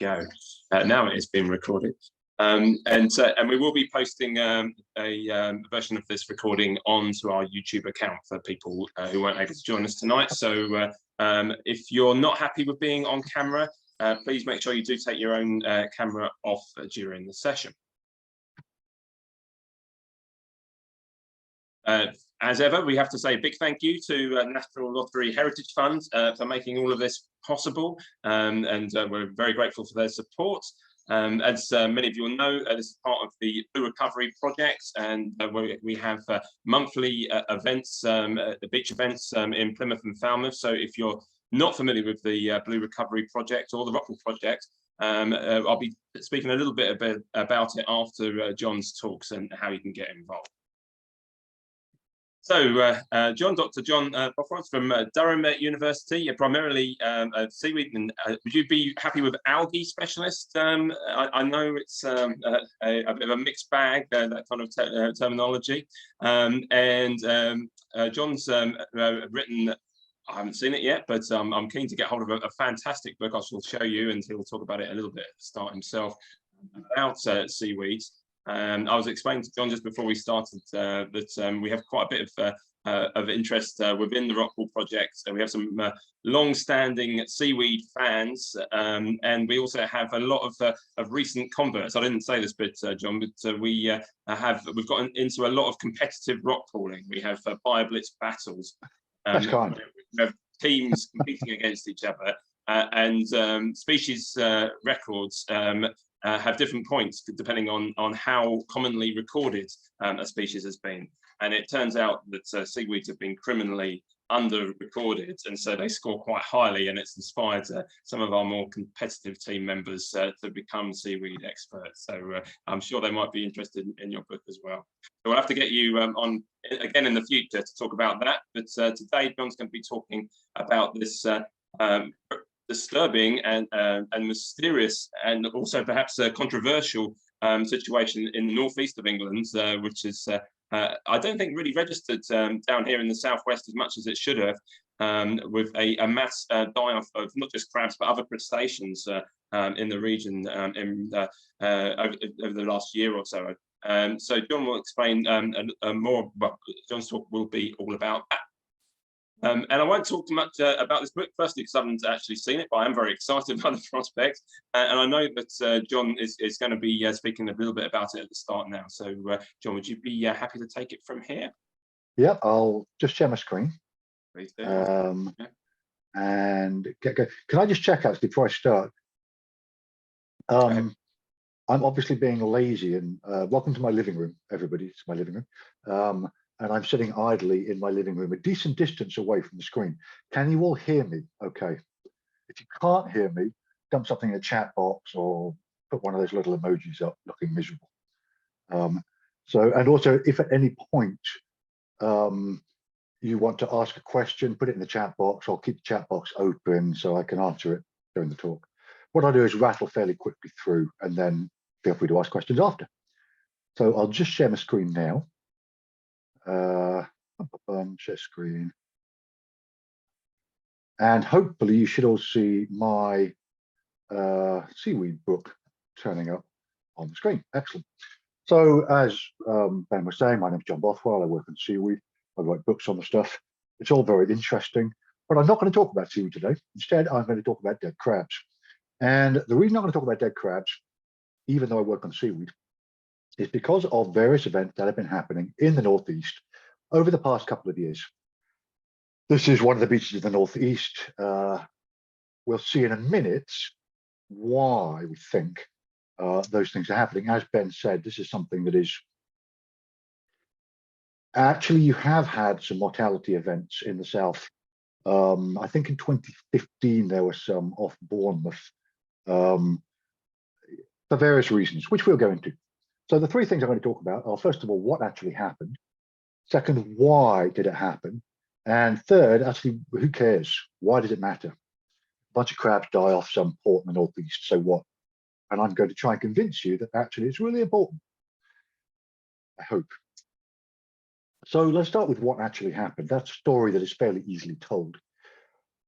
go. Now it is being recorded. And we will be posting a version of this recording onto our YouTube account for people who weren't able to join us tonight. So if you're not happy with being on camera, please make sure you do take your own camera off during the session. As ever, we have to say a big thank you to National Lottery Heritage Fund for making all of this possible, and we're very grateful for their support. As many of you will know, this is part of the Blue Recovery Project, and we have monthly events, the beach events in Plymouth and Falmouth. So if you're not familiar with the Blue Recovery Project or the Rockpool Project, I'll be speaking a little bit about it after John's talks and how you can get involved. So, Dr. John Bothwell from Durham University, primarily seaweed. And would you be happy with algae specialist? I know it's a bit of a mixed bag, that kind of terminology. John's written, I haven't seen it yet, but I'm keen to get hold of a fantastic book. I shall show you, and he'll talk about it a little bit at the start himself, about seaweeds. I was explaining to John just before we started that we have quite a bit of interest within the Rockpool project. So we have some long-standing seaweed fans, and we also have a lot of recent converts. I didn't say this bit, John, but we've gotten into a lot of competitive rock pooling. We have BioBlitz battles. That's kind. We have teams competing against each other, and species records have different points depending on how commonly recorded a species has been. And it turns out that seaweeds have been criminally under-recorded, and so they score quite highly, and it's inspired some of our more competitive team members to become seaweed experts. So I'm sure they might be interested in your book as well. So we'll have to get you on again in the future to talk about that. But today, John's going to be talking about this disturbing and mysterious, and also perhaps a controversial situation in the northeast of England, which is I don't think really registered down here in the southwest as much as it should have, with a mass die-off of not just crabs but other crustaceans in the region over the last year or so. So John will explain more. Well, John's talk will be all about that. And I won't talk too much about this book, firstly, because I haven't actually seen it, but I am very excited by the prospect. And I know that John is going to be speaking a little bit about it at the start now. So, John, would you be happy to take it from here? Yeah, I'll just share my screen. Please do. Yeah. And get go. Can I just check actually before I start? I'm obviously being lazy, and welcome to my living room, everybody. It's my living room. And I'm sitting idly in my living room, a decent distance away from the screen. Can you all hear me? Okay. If you can't hear me, dump something in the chat box or put one of those little emojis up looking miserable. And also, if at any point you want to ask a question, put it in the chat box. I'll keep the chat box open so I can answer it during the talk. What I'll do is rattle fairly quickly through, and then feel free to ask questions after. So I'll just share my screen now. Share screen, and hopefully you should all see my seaweed book turning up on the screen. Excellent. So as Ben was saying, my name is John Bothwell. I work on seaweed. I write books on the stuff. It's all very interesting, but I'm not going to talk about seaweed today. Instead, I'm going to talk about dead crabs. And the reason I'm going to talk about dead crabs, even though I work on seaweed, is because of various events that have been happening in the northeast over the past couple of years. This is one of the beaches in the northeast. We'll see in a minute why we think those things are happening. As Ben said, this is something that is actually, you have had some mortality events in the south. I think in 2015 there were some off Bournemouth for various reasons, which we'll go into. So the three things I'm going to talk about are, first of all, what actually happened. Second, why did it happen? And third, actually, who cares? Why does it matter? A bunch of crabs die off some port in the northeast, so what? And I'm going to try and convince you that actually it's really important. I hope. So let's start with what actually happened. That's a story that is fairly easily told.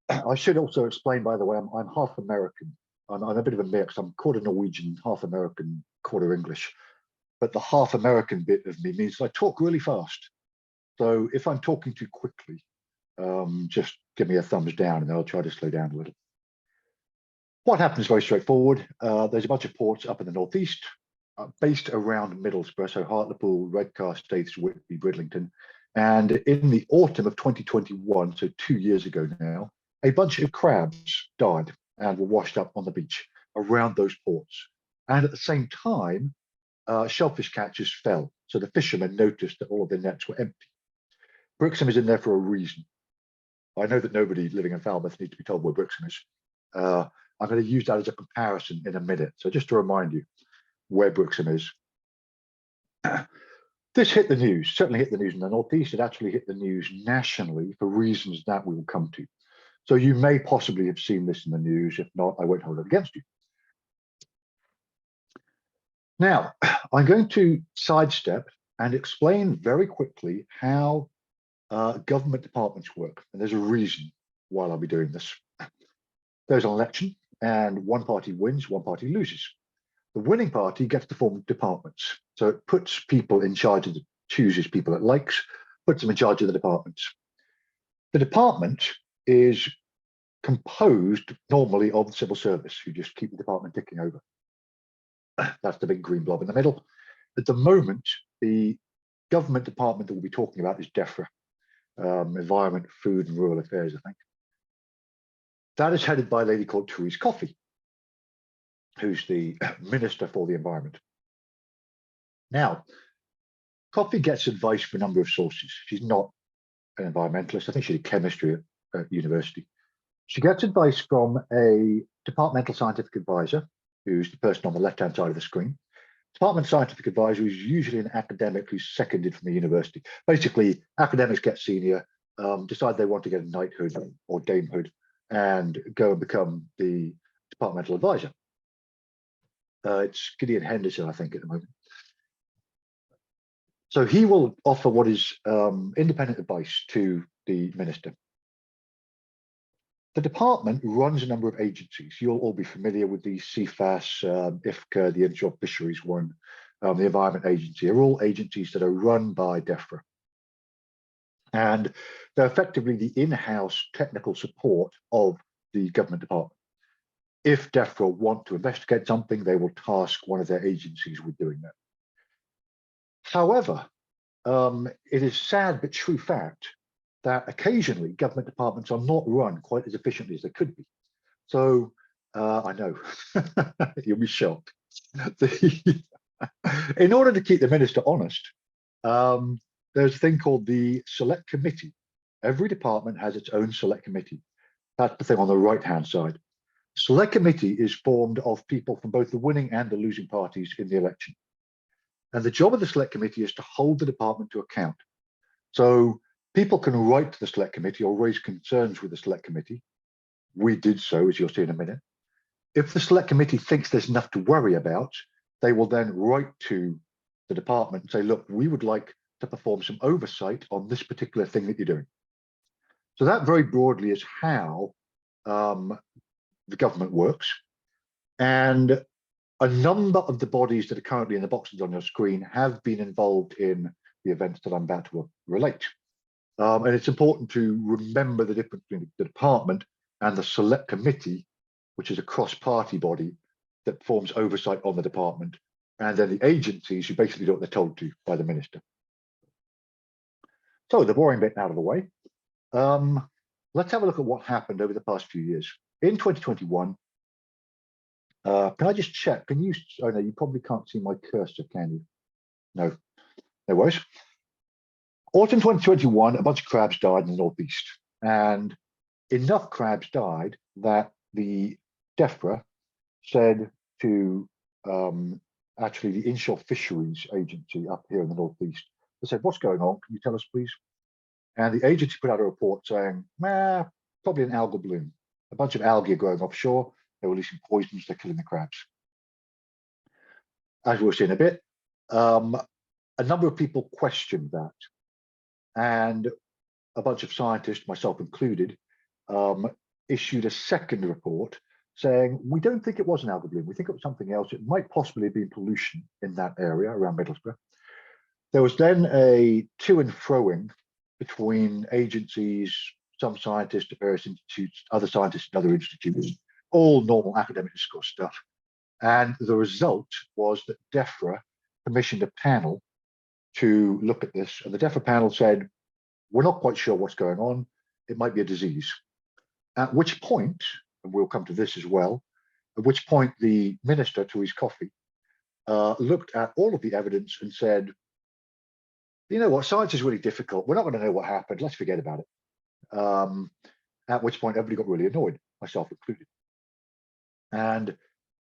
I should also explain, by the way, I'm half American. I'm a bit of a mix. I'm quarter Norwegian, half American, quarter English. But the half American bit of me means I talk really fast. So if I'm talking too quickly, just give me a thumbs down and I'll try to slow down a little. What happens is very straightforward. There's a bunch of ports up in the northeast, based around Middlesbrough, so Hartlepool, Redcar, Whitby, Bridlington. And in the autumn of 2021, so 2 years ago now, a bunch of crabs died and were washed up on the beach around those ports. And at the same time, shellfish catches fell. So the fishermen noticed that all of their nets were empty. Brixham is in there for a reason. I know that nobody living in Falmouth needs to be told where Brixham is. I'm going to use that as a comparison in a minute. So just to remind you where Brixham is. This hit the news, certainly hit the news in the Northeast. It actually hit the news nationally for reasons that we will come to. So you may possibly have seen this in the news. If not, I won't hold it against you. Now, I'm going to sidestep and explain very quickly how government departments work. And there's a reason why I'll be doing this. There's an election and one party wins, one party loses. The winning party gets to form departments. So it puts people in charge of chooses people it likes, puts them in charge of the departments. The department is composed normally of the civil service, who just keep the department ticking over. That's the big green blob in the middle. At the moment, the government department that we'll be talking about is DEFRA, Environment, Food and Rural Affairs, I think. That is headed by a lady called Therese Coffey, who's the Minister for the Environment. Now, Coffey gets advice from a number of sources. She's not an environmentalist. I think she did chemistry at university. She gets advice from a departmental scientific advisor, who's the person on the left-hand side of the screen. Department scientific advisor is usually an academic who's seconded from the university. Basically, academics get senior, decide they want to get a knighthood or damehood, and go and become the departmental advisor. It's Gideon Henderson, I think, at the moment. So he will offer what is independent advice to the minister. The department runs a number of agencies. You'll all be familiar with the CFAS, IFCA, the Inshore Fisheries one, the Environment Agency. They're all agencies that are run by DEFRA. And they're effectively the in-house technical support of the government department. If DEFRA want to investigate something, they will task one of their agencies with doing that. However, it is sad but true fact that occasionally government departments are not run quite as efficiently as they could be. So I know, you'll be shocked. In order to keep the minister honest, there's a thing called the Select Committee. Every department has its own Select Committee. That's the thing on the right-hand side. Select Committee is formed of people from both the winning and the losing parties in the election. And the job of the Select Committee is to hold the department to account. So people can write to the Select Committee or raise concerns with the Select Committee. We did so, as you'll see in a minute. If the Select Committee thinks there's enough to worry about, they will then write to the department and say, look, we would like to perform some oversight on this particular thing that you're doing. So that very broadly is how the government works. And a number of the bodies that are currently in the boxes on your screen have been involved in the events that I'm about to relate. And it's important to remember the difference between the department and the Select Committee, which is a cross-party body that forms oversight on the department, and then the agencies who basically do what they're told to by the minister. So the boring bit out of the way. Let's have a look at what happened over the past few years. In 2021, can I just check? Can you? Oh no, you probably can't see my cursor, can you? No, no worries. Autumn 2021, a bunch of crabs died in the northeast, and enough crabs died that the DEFRA said to actually the Inshore Fisheries Agency up here in the northeast. They said, "What's going on? Can you tell us, please?" And the agency put out a report saying, probably an algal bloom. A bunch of algae are growing offshore. They're releasing poisons. They're killing the crabs. As we'll see in a bit, a number of people questioned that. And a bunch of scientists, myself included, issued a second report saying, we don't think it was an algal bloom. We think it was something else. It might possibly have been pollution in that area around Middlesbrough. There was then a to and froing between agencies, some scientists at various institutes, other scientists at other institutes, all normal academic discourse stuff. And the result was that DEFRA commissioned a panel to look at this. And the DEFRA panel said, we're not quite sure what's going on. It might be a disease. At which point, and we'll come to this as well, at which point the minister, to his coffee, looked at all of the evidence and said, you know what, science is really difficult. We're not going to know what happened. Let's forget about it. At which point everybody got really annoyed, myself included. And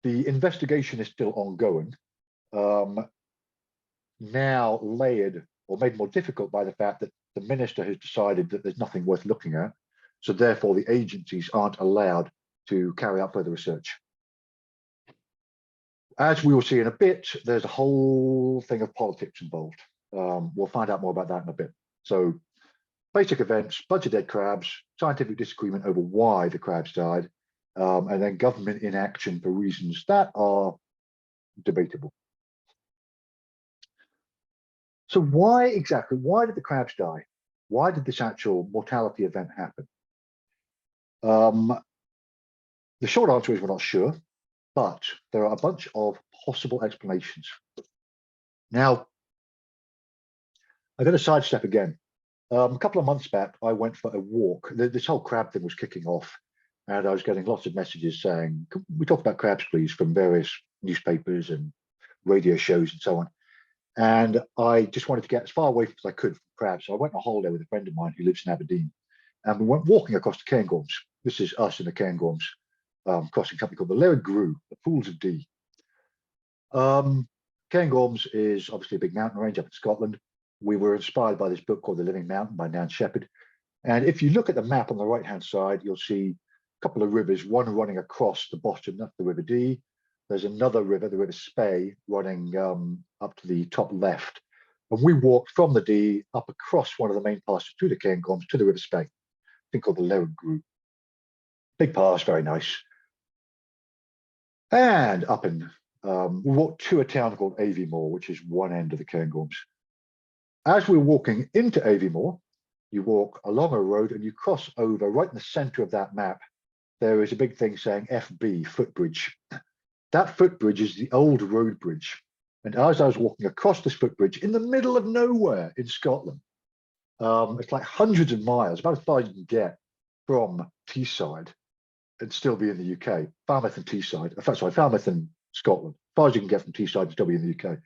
the investigation is still ongoing, now layered or made more difficult by the fact that the minister has decided that there's nothing worth looking at. So therefore the agencies aren't allowed to carry out further research. As we will see in a bit, there's a whole thing of politics involved. We'll find out more about that in a bit. So basic events, bunch of dead crabs, scientific disagreement over why the crabs died, and then government inaction for reasons that are debatable. So why exactly, why did the crabs die? Why did this actual mortality event happen? The short answer is we're not sure, but there are a bunch of possible explanations. Now, I'm going to sidestep again. A couple of months back, I went for a walk. This whole crab thing was kicking off, and I was getting lots of messages saying, can we talk about crabs, please, from various newspapers and radio shows and so on. And I just wanted to get as far away as I could from crabs. So I went on a holiday with a friend of mine who lives in Aberdeen, and we went walking across the Cairngorms. This is us in the Cairngorms, crossing a company called the Laird Grew, the Pools of Dee. Cairngorms is obviously a big mountain range up in Scotland. We were inspired by this book called The Living Mountain by Nan Shepherd. And if you look at the map on the right-hand side, you'll see a couple of rivers, one running across the bottom, that's the River Dee. There's another river, the River Spey, running up to the top left. And we walked from the Dee up across one of the main passes through the Cairngorms to the River Spey, a thing called the Laird Grew. Big pass, very nice. And up in, we walked to a town called Aviemore, which is one end of the Cairngorms. As we're walking into Aviemore, you walk along a road and you cross over right in the center of that map. There is a big thing saying FB, footbridge. That footbridge is the old road bridge. And as I was walking across this footbridge in the middle of nowhere in Scotland, it's like hundreds of miles, about as far as you can get from Teesside and still be in the UK. Falmouth and Teesside, in fact, sorry, Falmouth and Scotland, as far as you can get from Teesside and still be in the UK.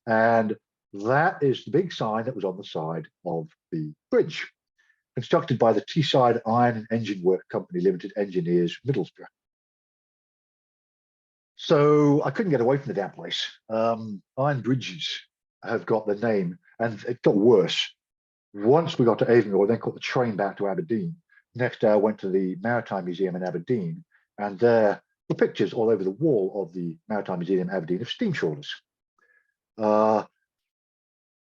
And that is the big sign that was on the side of the bridge, constructed by the Teesside Iron and Engine Work Company Limited Engineers, Middlesbrough. So I couldn't get away from the damn place. Iron bridges have got the name, and it got worse. Once we got to Avonmore, then caught the train back to Aberdeen. Next day, I went to the Maritime Museum in Aberdeen, and there were pictures all over the wall of the Maritime Museum in Aberdeen of steam trawlers.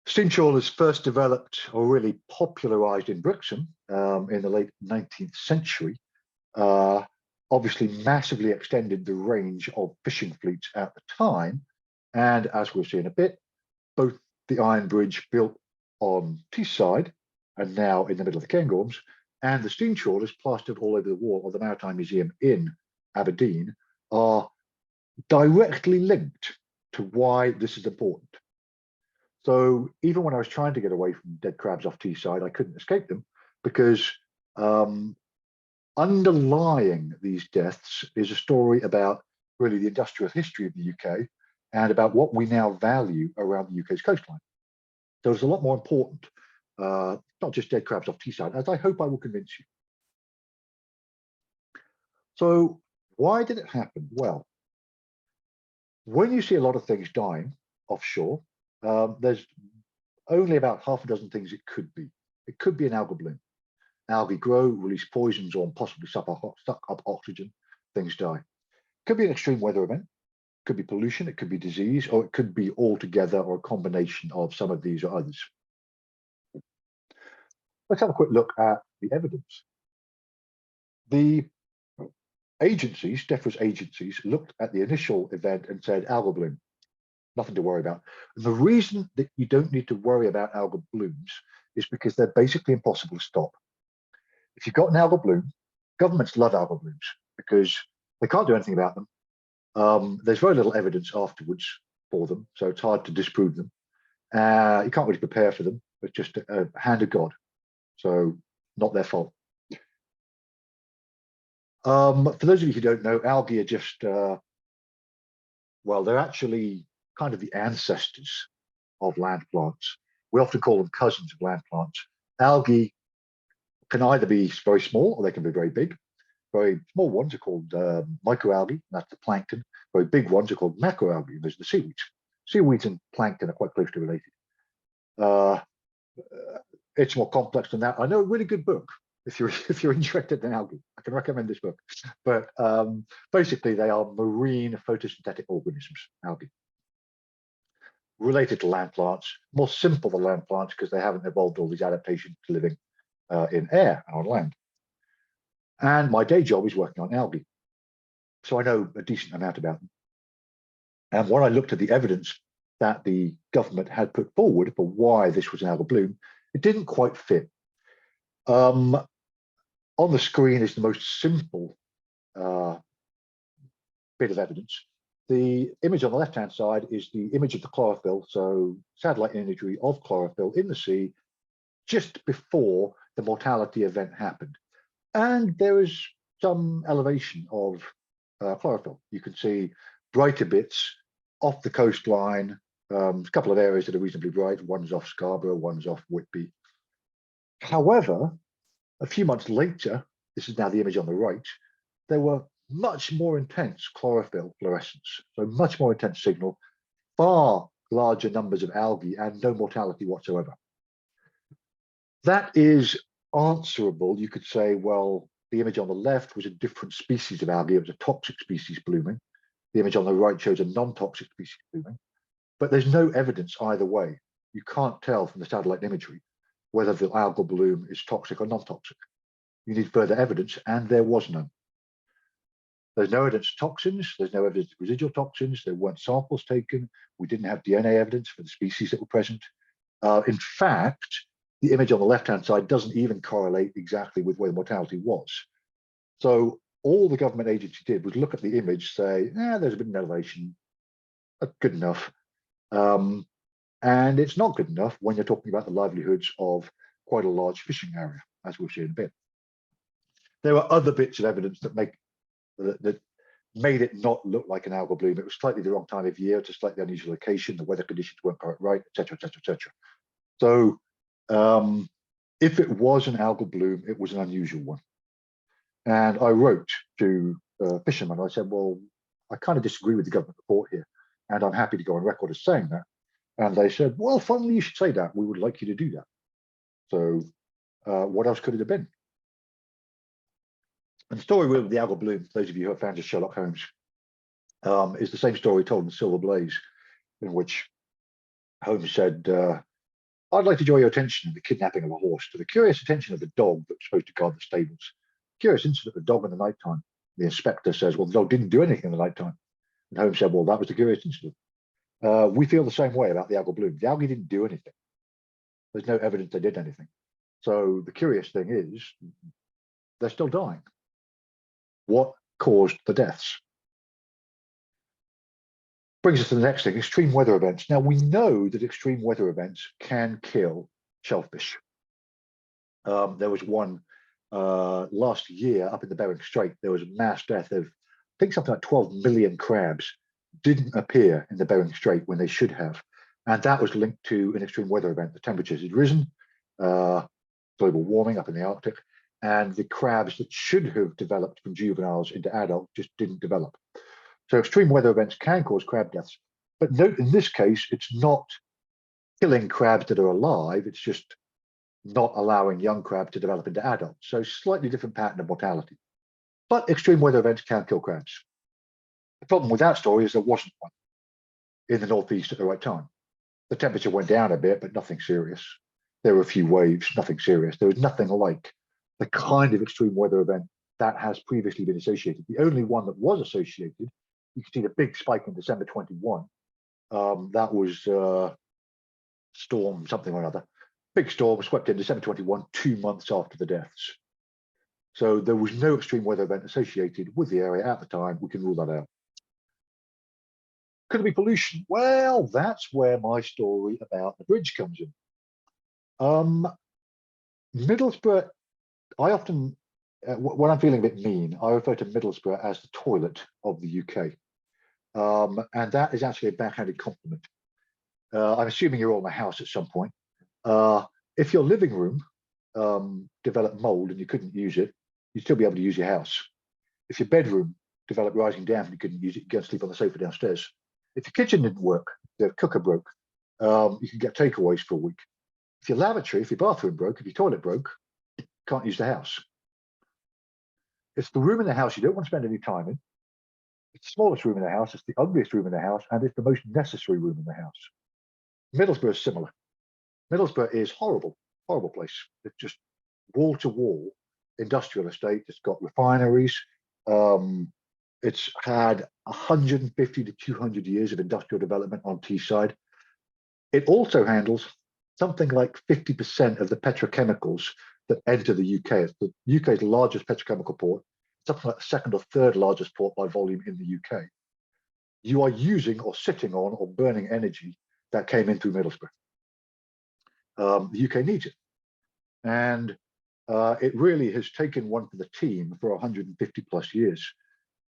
Steam trawlers first developed or really popularized in Brixham in the late 19th century. Obviously massively extended the range of fishing fleets at the time. And as we'll see in a bit, both the iron bridge built on Teesside and now in the middle of the Cairngorms, and the steam trawlers plastered all over the wall of the Maritime Museum in Aberdeen are directly linked to why this is important. So even when I was trying to get away from dead crabs off Teesside, I couldn't escape them, because underlying these deaths is a story about really the industrial history of the UK and about what we now value around the UK's coastline. So it's a lot more important, not just dead crabs off Teesside, as I hope I will convince you. So why did it happen? Well, when you see a lot of things dying offshore, there's only about half a dozen things it could be. It could be an algal bloom. Algae grow, release poisons, or possibly suck up oxygen, things die. It could be an extreme weather event, it could be pollution, it could be disease, or it could be all together or a combination of some of these or others. Let's have a quick look at the evidence. The agencies, DEFRA's agencies, looked at the initial event and said, algal bloom, nothing to worry about. And the reason that you don't need to worry about algal blooms is because they're basically impossible to stop. If you've got an algal bloom, governments love algal blooms because they can't do anything about them. There's very little evidence afterwards for them, so it's hard to disprove them. You can't really prepare for them, but just a hand of God. So not their fault. For those of you who don't know, algae are just, well, they're actually kind of the ancestors of land plants. We often call them cousins of land plants. Algae can either be very small or they can be very big. Very small ones are called microalgae, that's the plankton. Very big ones are called macroalgae, those are the seaweeds. Seaweeds and plankton are quite closely related. It's more complex than that. I know a really good book if you're interested in algae. I can recommend this book. But basically, they are marine photosynthetic organisms, algae. Related to land plants, more simple than land plants because they haven't evolved all these adaptations to living in air and on land. And my day job is working on algae. So I know a decent amount about them. And when I looked at the evidence that the government had put forward for why this was an algal bloom, it didn't quite fit. On the screen is the most simple bit of evidence. The image on the left-hand side is the image of the chlorophyll, so satellite imagery of chlorophyll in the sea just before the mortality event happened. And there is some elevation of chlorophyll. You can see brighter bits off the coastline, a couple of areas that are reasonably bright. One's off Scarborough, one's off Whitby. However, a few months later, this is now the image on the right, there were much more intense chlorophyll fluorescence, so much more intense signal, far larger numbers of algae and no mortality whatsoever. That is answerable. You could say, well, the image on the left was a different species of algae. It was a toxic species blooming. The image on the right shows a non-toxic species blooming. But there's no evidence either way. You can't tell from the satellite imagery whether the algal bloom is toxic or non-toxic. You need further evidence, and there was none. There's no evidence of toxins. There's no evidence of residual toxins. There weren't samples taken. We didn't have DNA evidence for the species that were present. In fact, the image on the left-hand side doesn't even correlate exactly with where the mortality was. So all the government agency did was look at the image, say, there's a bit of elevation, that's good enough. And it's not good enough when you're talking about the livelihoods of quite a large fishing area, as we'll see in a bit. There were other bits of evidence that made it not look like an algal bloom. It was slightly the wrong time of year, to slightly unusual location, the weather conditions weren't quite right, etc., etc., etc. So if it was an algal bloom, it was an unusual one. And I wrote to fishermen. I said, well, I kind of disagree with the government report here, and I'm happy to go on record as saying that. And they said, well, finally, you should say that. We would like you to do that. So what else could it have been? And the story with the algal bloom, those of you who are fans of Sherlock Holmes, is the same story told in Silver Blaze, in which Holmes said, I'd like to draw your attention to the kidnapping of a horse, to the curious attention of the dog that was supposed to guard the stables. Curious incident of the dog in the nighttime. The inspector says, well, the dog didn't do anything in the nighttime. And Holmes said, well, that was the curious incident. We feel the same way about the algal bloom. The algae didn't do anything. There's no evidence they did anything. So the curious thing is, they're still dying. What caused the deaths? Brings us to the next thing, extreme weather events. Now, we know that extreme weather events can kill shellfish. There was one last year up in the Bering Strait. There was a mass death of, I think, something like 12 million crabs didn't appear in the Bering Strait when they should have. And that was linked to an extreme weather event. The temperatures had risen, global warming up in the Arctic, and the crabs that should have developed from juveniles into adults just didn't develop. So extreme weather events can cause crab deaths. But note, in this case, it's not killing crabs that are alive, it's just not allowing young crabs to develop into adults. So slightly different pattern of mortality. But extreme weather events can kill crabs. The problem with that story is there wasn't one in the northeast at the right time. The temperature went down a bit, but nothing serious. There were a few waves, nothing serious. There was nothing like the kind of extreme weather event that has previously been associated. The only one that was associated, you can see the big spike in December 21. That was storm something or another. Big storm swept in December 21, 2 months after the deaths. So there was no extreme weather event associated with the area at the time. We can rule that out. Could it be pollution? Well, that's where my story about the bridge comes in. Middlesbrough, I often, when I'm feeling a bit mean, I refer to Middlesbrough as the toilet of the UK. And that is actually a backhanded compliment. I'm assuming you're all in a house at some point. If your living room developed mold and you couldn't use it, you'd still be able to use your house. If your bedroom developed rising damp and you couldn't use it, you go and sleep on the sofa downstairs. If your kitchen didn't work, the cooker broke, you can get takeaways for a week. If your lavatory, if your bathroom broke, if your toilet broke, you can't use the house. It's the room in the house you don't want to spend any time in. It's the smallest room in the house, it's the ugliest room in the house, and it's the most necessary room in the house. Middlesbrough is similar. Middlesbrough is horrible, horrible place. It's just wall to wall industrial estate. It's got refineries. It's had 150 to 200 years of industrial development on Teesside. It also handles something like 50% of the petrochemicals that enter the UK. It's the UK's largest petrochemical port, something like the second or third largest port by volume in the UK. You are using or sitting on or burning energy that came in through Middlesbrough. The UK needs it. And it really has taken one for the team for 150 plus years.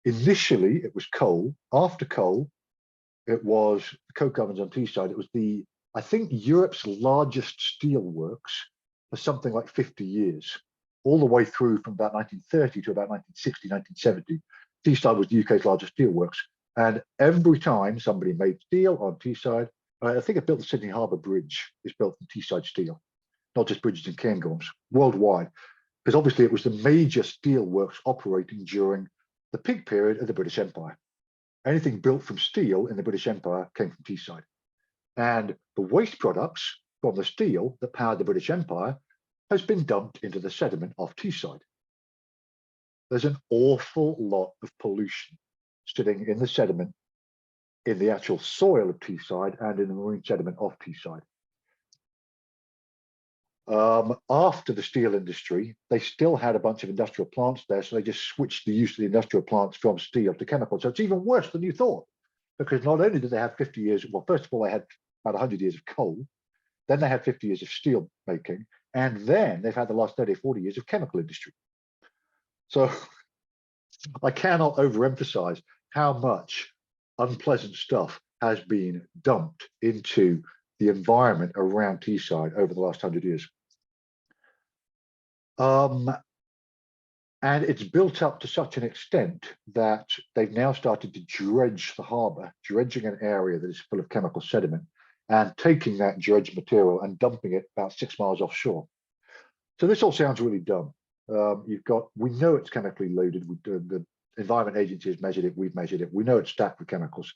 Initially, it was coal. After coal, it was the coke ovens on Teesside. It was I think, Europe's largest steel works for something like 50 years, all the way through from about 1930 to about 1960, 1970. Teesside was the UK's largest steel works. And every time somebody made steel on Teesside, I think it built the Sydney Harbour Bridge is built from Teesside steel, not just bridges and cairngorms, worldwide, because obviously it was the major steel works operating during the peak period of the British Empire. Anything built from steel in the British Empire came from Teesside. And the waste products from the steel that powered the British Empire has been dumped into the sediment off Teesside. There's an awful lot of pollution sitting in the sediment, in the actual soil of Teesside and in the marine sediment off Teesside. After the steel industry, they still had a bunch of industrial plants there, so they just switched the use of the industrial plants from steel to chemicals. So it's even worse than you thought, because not only did they have 50 years, well, first of all, they had about 100 years of coal, then they had 50 years of steel making, and then they've had the last 30 or 40 years of chemical industry. So I cannot overemphasize how much unpleasant stuff has been dumped into the environment around Teesside over the last 100 years. And it's built up to such an extent that they've now started to dredge the harbour, dredging an area that is full of chemical sediment and taking that dredged material and dumping it about 6 miles offshore. So this all sounds really dumb. We know it's chemically loaded. The Environment Agency has measured it, we've measured it. We know it's stacked with chemicals.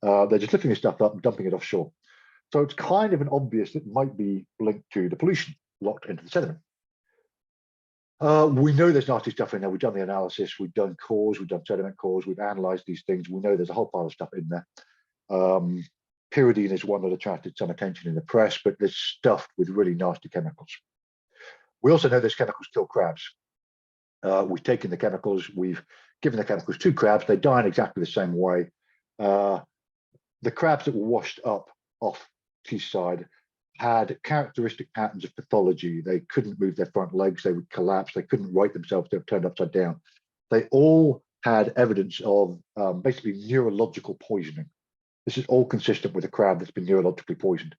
They're just lifting this stuff up and dumping it offshore. So it's kind of an obvious that it might be linked to the pollution locked into the sediment. We know there's nasty stuff in there. We've done the analysis, we've done cores, we've done sediment cores, we've analysed these things. We know there's a whole pile of stuff in there. Pyridine is one that attracted some attention in the press, but it's stuffed with really nasty chemicals. We also know those chemicals kill crabs. We've taken the chemicals, we've given the chemicals to crabs, they die in exactly the same way. The crabs that were washed up off Teesside had characteristic patterns of pathology. They couldn't move their front legs, they would collapse, they couldn't right themselves, they were turned upside down. They all had evidence of basically neurological poisoning. This is all consistent with a crab that's been neurologically poisoned.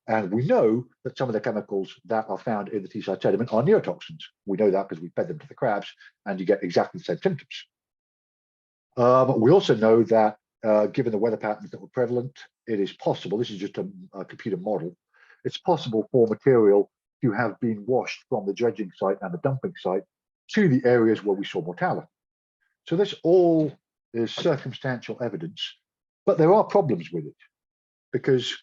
And we know that some of the chemicals that are found in the Teesside sediment are neurotoxins. We know that because we fed them to the crabs and you get exactly the same symptoms. We also know that given the weather patterns that were prevalent, it is possible, this is just a computer model, it's possible for material to have been washed from the dredging site and the dumping site to the areas where we saw mortality. So this all is circumstantial evidence, but there are problems with it because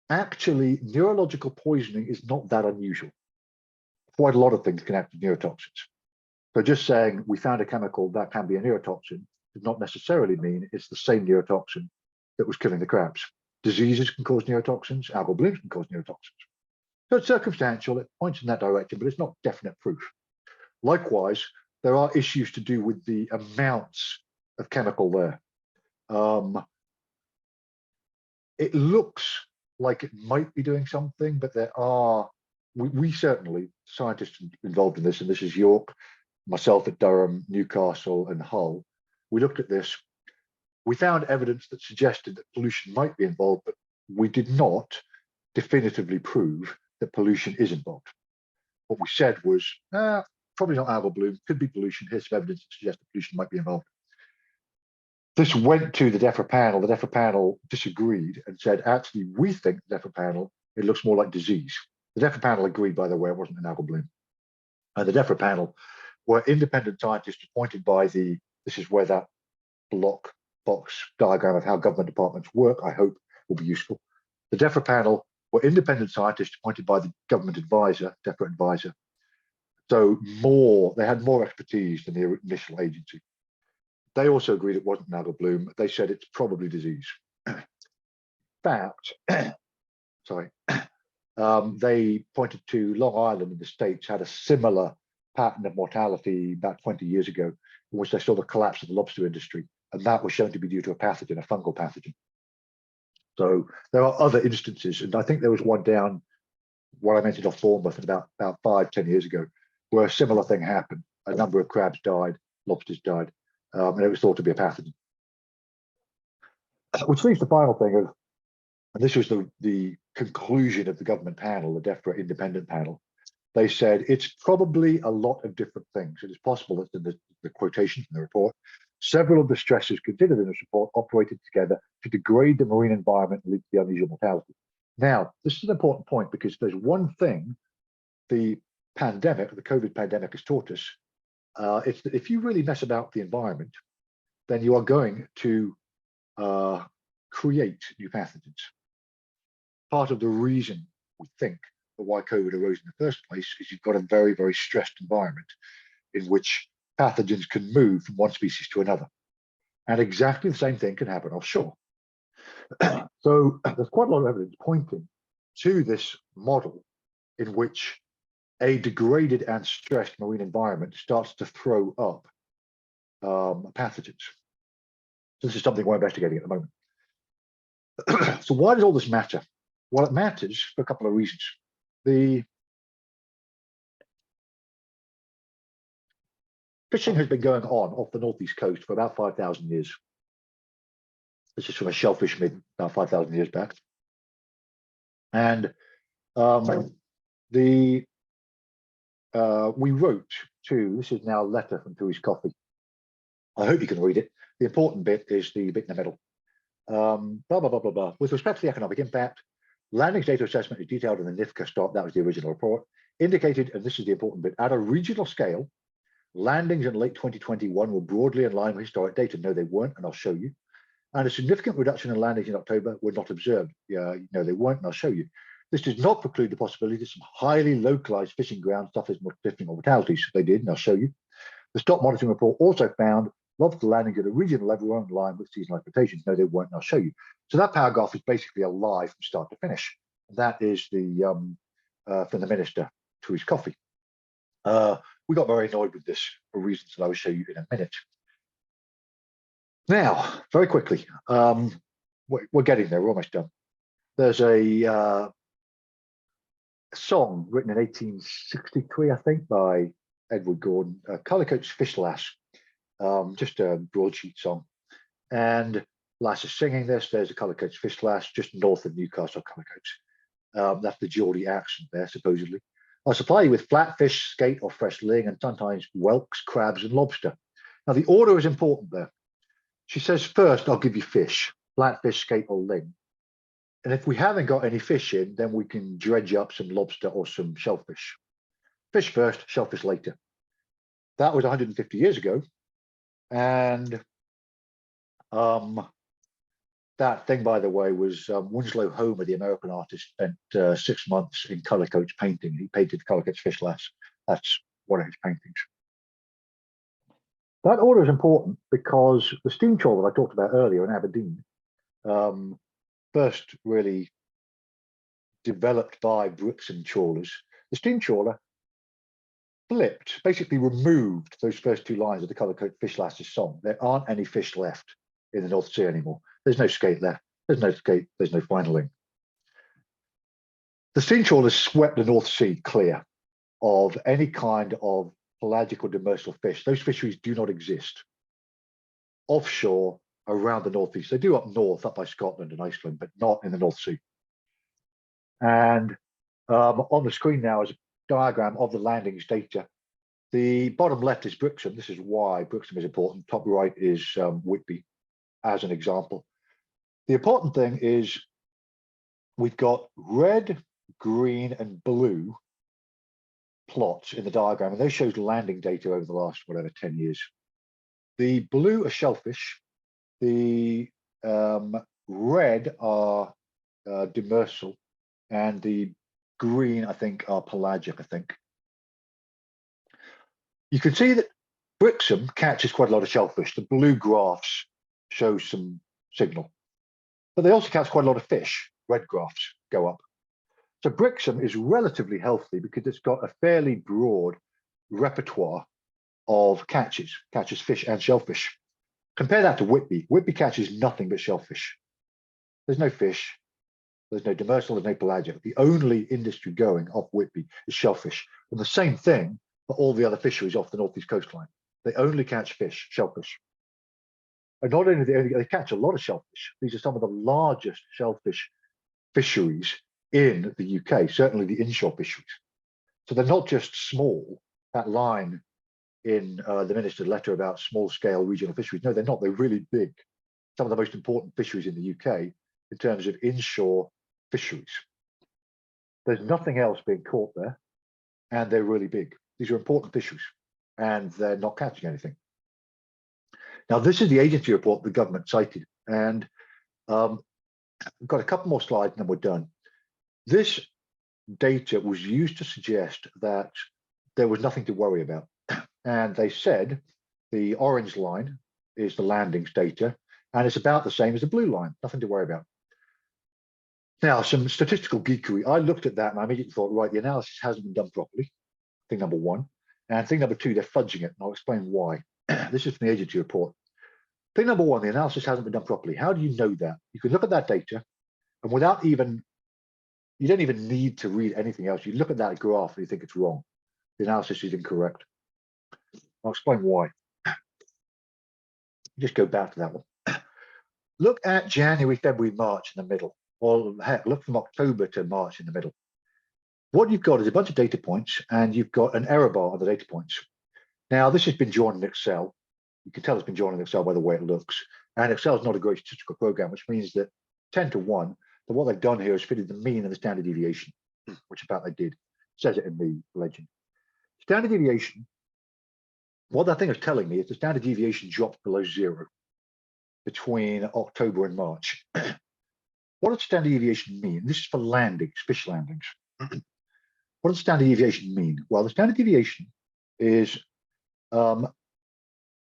actually neurological poisoning is not that unusual. quite a lot of things can act as neurotoxins. So just saying we found a chemical that can be a neurotoxin does not necessarily mean it's the same neurotoxin that was killing the crabs. Diseases can cause neurotoxins, algal blooms can cause neurotoxins. So it's circumstantial, it points in that direction, but it's not definite proof. Likewise, there are issues to do with the amounts of chemical there. It looks like it might be doing something, but there are, we certainly, scientists involved in this, and this is York, myself at Durham, Newcastle, and Hull, we looked at this. We found evidence that suggested that pollution might be involved, but we did not definitively prove that pollution is involved. What we said was, probably not algal bloom, could be pollution. Here's some evidence that suggests that pollution might be involved. This went to the DEFRA panel. The DEFRA panel disagreed and said, actually, we think the DEFRA panel, it looks more like disease. The DEFRA panel agreed, by the way, it wasn't an algal bloom. And the DEFRA panel were independent scientists appointed by the, this is where that block box diagram of how government departments work, I hope, will be useful. The DEFRA panel were independent scientists appointed by the government advisor, DEFRA advisor. So they had more expertise than the initial agency. They also agreed it wasn't an algal bloom. They said it's probably disease. In fact, sorry, they pointed to Long Island in the States had a similar pattern of mortality about 20 years ago, in which they saw the collapse of the lobster industry, and that was shown to be due to a pathogen, a fungal pathogen. So there are other instances, and I think there was one down, what I mentioned off Bournemouth about 5-10 years ago, where a similar thing happened. A number of crabs died, lobsters died, and it was thought to be a pathogen. Which leaves the final thing of, and this was the conclusion of the government panel, the DEFRA independent panel. They said it's probably a lot of different things. It is possible that in the quotation from the report, several of the stresses considered in this report operated together to degrade the marine environment and lead to the unusual mortality. Now, this is an important point because there's one thing the pandemic, the COVID pandemic has taught us. It's that if you really mess about the environment, then you are going to create new pathogens. Part of the reason we think that why COVID arose in the first place is you've got a very, very stressed environment in which pathogens can move from one species to another. And exactly the same thing can happen offshore. So there's quite a lot of evidence pointing to this model in which a degraded and stressed marine environment starts to throw up pathogens. This is something we're investigating at the moment. So why does all this matter? Well, it matters for a couple of reasons. The fishing has been going on off the northeast coast for about 5,000 years. This is from a shellfish myth about 5,000 years back. And we wrote to, this is now a letter from Tooheys Coffee. I hope you can read it. The important bit is the bit in the middle. Blah, blah, blah, blah, blah. With respect to the economic impact, landings data assessment is detailed in the NIFCA stop, that was the original report, indicated, and this is the important bit, at a regional scale, landings in late 2021 were broadly in line with historic data. No, they weren't, and I'll show you. And a significant reduction in landings in October were not observed. No, they weren't, and I'll show you. This does not preclude the possibility that some highly localized fishing grounds suffered different mortalities. They did, and I'll show you. The stop monitoring report also found lobster landings at a regional level were in line with seasonal expectations. No, they weren't, and I'll show you. So that paragraph is basically a lie from start to finish. That is the from the minister to his coffee. We got very annoyed with this for reasons that I will show you in a minute. Now, very quickly, we're getting there, we're almost done. There's a song written in 1863, I think, by Edward Gordon, Cullicoat's Fish Lass, just a broadsheet song. And Lass is singing this. There's a Cullicoat's Fish Lass just north of Newcastle Cullicoats. That's the Geordie accent there, supposedly. I'll supply you with flatfish, skate, or fresh ling, and sometimes whelks, crabs, and lobster. Now, the order is important there. She says, first, I'll give you fish, flatfish, skate, or ling. And if we haven't got any fish in, then we can dredge up some lobster or some shellfish. Fish first, shellfish later. That was 150 years ago. And that thing, by the way, was Winslow Homer, the American artist, spent 6 months in Cullicoat's painting. He painted Cullicoat's Fish Lass. That's one of his paintings. That order is important because the steam trawler that I talked about earlier in Aberdeen, first really developed by Brixham trawlers, the steam trawler flipped, basically removed those first two lines of the Colour Coat Fish Lasses song. There aren't any fish left in the North Sea anymore. There's no skate left. There's no skate. There's no finaling. The steam trawlers swept the North Sea clear of any kind of pelagic or demersal fish. Those fisheries do not exist offshore around the northeast. They do up north, up by Scotland and Iceland, but not in the North Sea. And on the screen now is a diagram of the landings data. The bottom left is Brixham. This is why Brixham is important. Top right is Whitby as an example. The important thing is we've got red, green, and blue plots in the diagram, and those shows landing data over the last, whatever, 10 years. The blue are shellfish. The red are demersal, and the green, I think, are pelagic, I think. You can see that Brixham catches quite a lot of shellfish. The blue graphs show some signal, but they also catch quite a lot of fish. Red graphs go up. So Brixham is relatively healthy because it's got a fairly broad repertoire of catches fish and shellfish. Compare that to Whitby. Whitby catches nothing but shellfish. There's no fish, there's no demersal, there's no pelagic. The only industry going off Whitby is shellfish. And the same thing for all the other fisheries off the northeast coastline. They only catch fish, shellfish. And not only do they catch a lot of shellfish, these are some of the largest shellfish fisheries in the UK, certainly the inshore fisheries. So they're not just small. That line in the minister's letter about small-scale regional fisheries, no, they're not. They're really big. Some of the most important fisheries in the UK in terms of inshore fisheries. There's nothing else being caught there, and they're really big. These are important fisheries, and they're not catching anything. Now, this is the agency report the government cited, and we've got a couple more slides and then we're done. This data was used to suggest that there was nothing to worry about. And they said the orange line is the landings data, and it's about the same as the blue line, nothing to worry about. Now, some statistical geekery. I looked at that and I immediately thought, right, the analysis hasn't been done properly, thing number one. And thing number two, they're fudging it, and I'll explain why. This is from the agency report. Thing number one, the analysis hasn't been done properly. How do you know that? You can look at that data, and without even, you don't even need to read anything else. You look at that graph and you think it's wrong. The analysis is incorrect. I'll explain why. Just go back to that one. Look at January, February, March in the middle, or heck, look from October to March in the middle. What you've got is a bunch of data points, and you've got an error bar on the data points. Now, this has been drawn in Excel. You can tell it's been drawn in Excel by the way it looks. And Excel is not a great statistical program, which means that 10 to 1, that what they've done here is fitted the mean and the standard deviation, which about they did. It says it in the legend. Standard deviation, what that thing is telling me is the standard deviation dropped below 0 between October and March. What does standard deviation mean? This is for landings, fish landings. What does standard deviation mean? Well, the standard deviation is a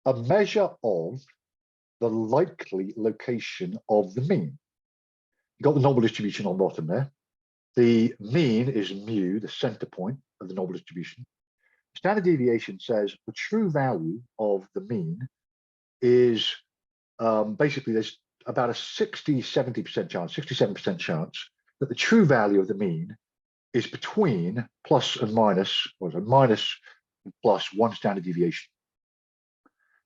measure of the likely location of the mean. You've got the normal distribution on the bottom there. The mean is mu, the center point of the normal distribution. Standard deviation says the true value of the mean is basically there's about a 60-70% chance, 67% chance that the true value of the mean is between plus and minus, or minus and plus 1 standard deviation.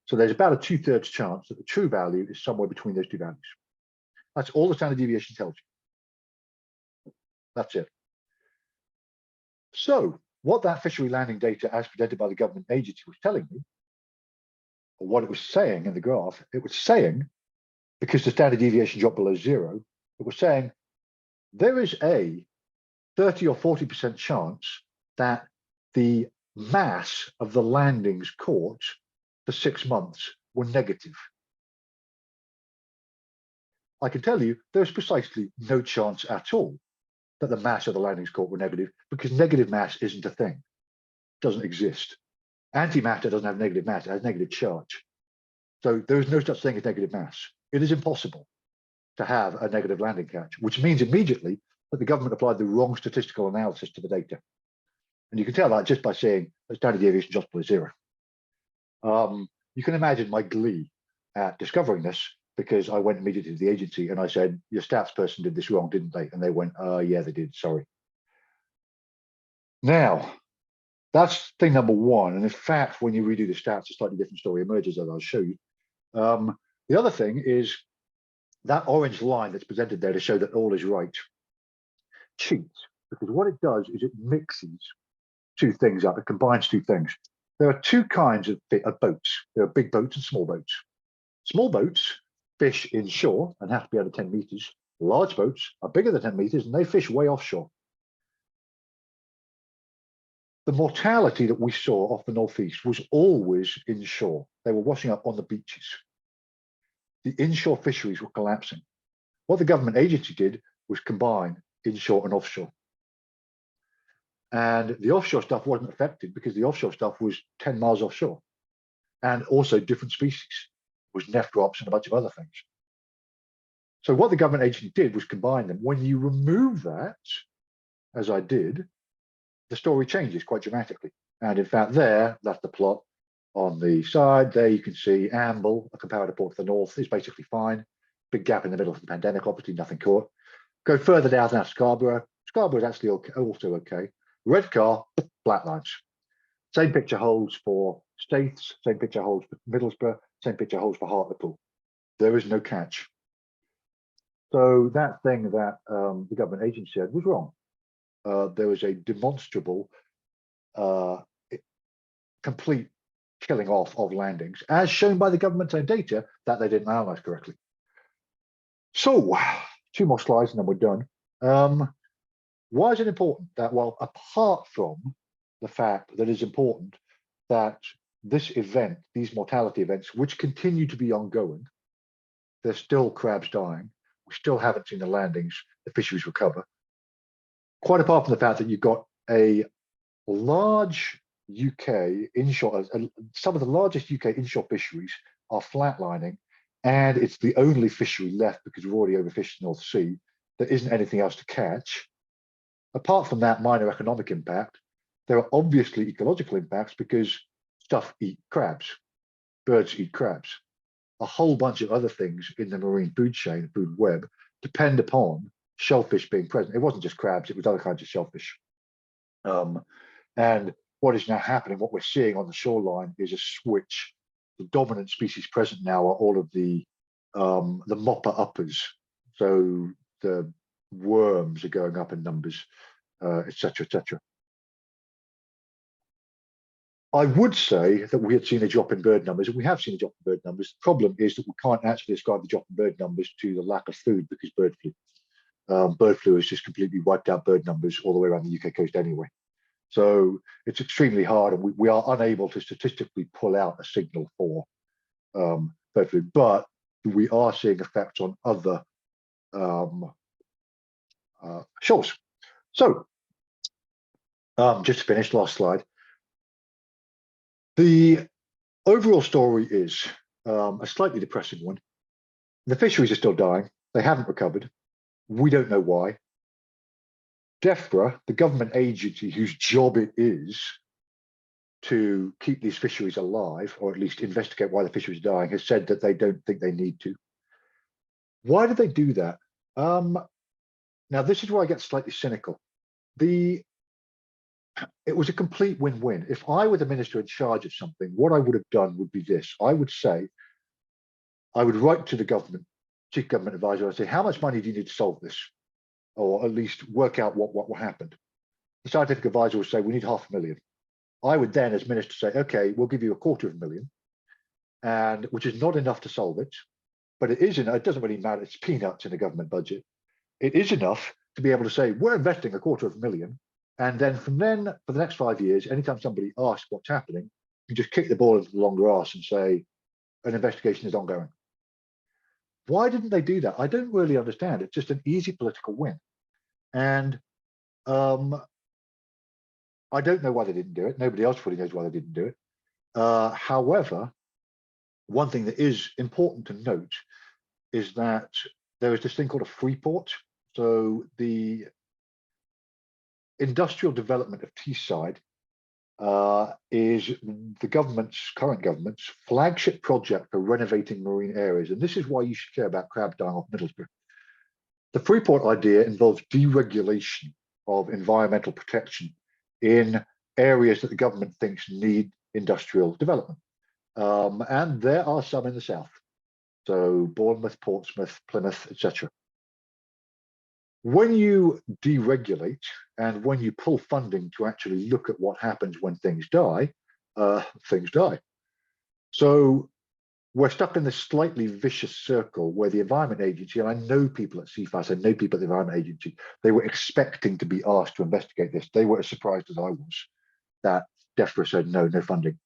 So there's about a 2/3 chance that the true value is somewhere between those two values. That's all the standard deviation tells you. That's it. So what that fishery landing data as presented by the government agency was telling me, or what it was saying in the graph, it was saying, because the standard deviation dropped below 0, it was saying there is a 30 or 40% chance that the mass of the landings caught for 6 months were negative. I can tell you there's precisely no chance at all that the mass of the landings caught were negative, because negative mass isn't a thing. doesn't exist. Antimatter doesn't have negative mass, it has negative charge. So there is no such thing as negative mass. It is impossible to have a negative landing catch, which means immediately that the government applied the wrong statistical analysis to the data. And you can tell that just by saying that standard deviation just below 0. You can imagine my glee at discovering this, because I went immediately to the agency and I said, your stats person did this wrong, didn't they? And they went, yeah, they did, sorry. Now, that's thing number one. And in fact, when you redo the stats, a slightly different story emerges, as I'll show you. The other thing is that orange line that's presented there to show that all is right cheats, because what it does is it mixes two things up. It combines two things. There are two kinds of boats. There are big boats and small boats. Small boats fish inshore and have to be under 10 meters. Large boats are bigger than 10 meters and they fish way offshore. The mortality that we saw off the northeast was always inshore. They were washing up on the beaches. The inshore fisheries were collapsing. What the government agency did was combine inshore and offshore. And the offshore stuff wasn't affected because the offshore stuff was 10 miles offshore. And also different species. It was nephrops and a bunch of other things. So what the government agency did was combine them. When you remove that, as I did, the story changes quite dramatically. And in fact, that's the plot on the side. There you can see Amble, a comparative port to the north, is basically fine. Big gap in the middle of the pandemic, obviously nothing caught. Go further down now, Scarborough. Scarborough is actually okay, also okay. Redcar, flat lines. Same picture holds for Staithes, same picture holds for Middlesbrough, same picture holds for Hartlepool. There is no catch. So that thing that the government agency said was wrong. There was a demonstrable, complete killing off of landings, as shown by the government's own data that they didn't analyze correctly. So, 2 more slides and then we're done. Why is it important that, well, apart from the fact that it's important that this event, these mortality events, which continue to be ongoing, there's still crabs dying, we still haven't seen the landings, the fisheries recover. Quite apart from the fact that you've got a large UK inshore, some of the largest UK inshore fisheries are flatlining, and it's the only fishery left because we've already overfished the North Sea. There isn't anything else to catch. Apart from that minor economic impact, there are obviously ecological impacts because stuff eat crabs, birds eat crabs. A whole bunch of other things in the marine food chain, food web, depend upon shellfish being present. It wasn't just crabs, it was other kinds of shellfish. And what is now happening, what we're seeing on the shoreline is a switch. The dominant species present now are all of the mopper uppers. So the worms are going up in numbers, etc., etc. I would say that we had seen a drop in bird numbers, and we have seen a drop in bird numbers. The problem is that we can't actually ascribe the drop in bird numbers to the lack of food because bird flu. Bird flu has just completely wiped out bird numbers all the way around the UK coast anyway. So it's extremely hard, and we are unable to statistically pull out a signal for bird flu, but we are seeing effects on other shores. So just to finish, last slide. The overall story is a slightly depressing one. The fisheries are still dying. They haven't recovered. We don't know why. DEFRA, the government agency whose job it is to keep these fisheries alive, or at least investigate why the fisheries are dying, has said that they don't think they need to. Why do they do that? Now, this is where I get slightly cynical. It was a complete win-win. If I were the minister in charge of something, what I would have done would be this. I would say, I would write to the government, chief government advisor, and say, how much money do you need to solve this? Or at least work out what happened. The scientific advisor would say, we need $500,000. I would then, as minister, say, okay, we'll give you $250,000, and which is not enough to solve it, but it is enough. It doesn't really matter. It's peanuts in a government budget. It is enough to be able to say, we're investing $250,000. And then from then, for the next 5 years, anytime somebody asks what's happening, you just kick the ball into the long grass and say, an investigation is ongoing. Why didn't they do that? I don't really understand. It's just an easy political win. And I don't know why they didn't do it. Nobody else fully knows why they didn't do it. However, one thing that is important to note is that there is this thing called a free port. So the industrial development of Teesside is the current government's flagship project for renovating marine areas. And this is why you should care about crab dying off Middlesbrough. The Freeport idea involves deregulation of environmental protection in areas that the government thinks need industrial development. And there are some in the south. So Bournemouth, Portsmouth, Plymouth, etc. When you deregulate and when you pull funding to actually look at what happens when things die, things die. So we're stuck in this slightly vicious circle where the Environment Agency, and I know people at CFAS, I know people at the Environment Agency, they were expecting to be asked to investigate this. They were as surprised as I was that DEFRA said no funding.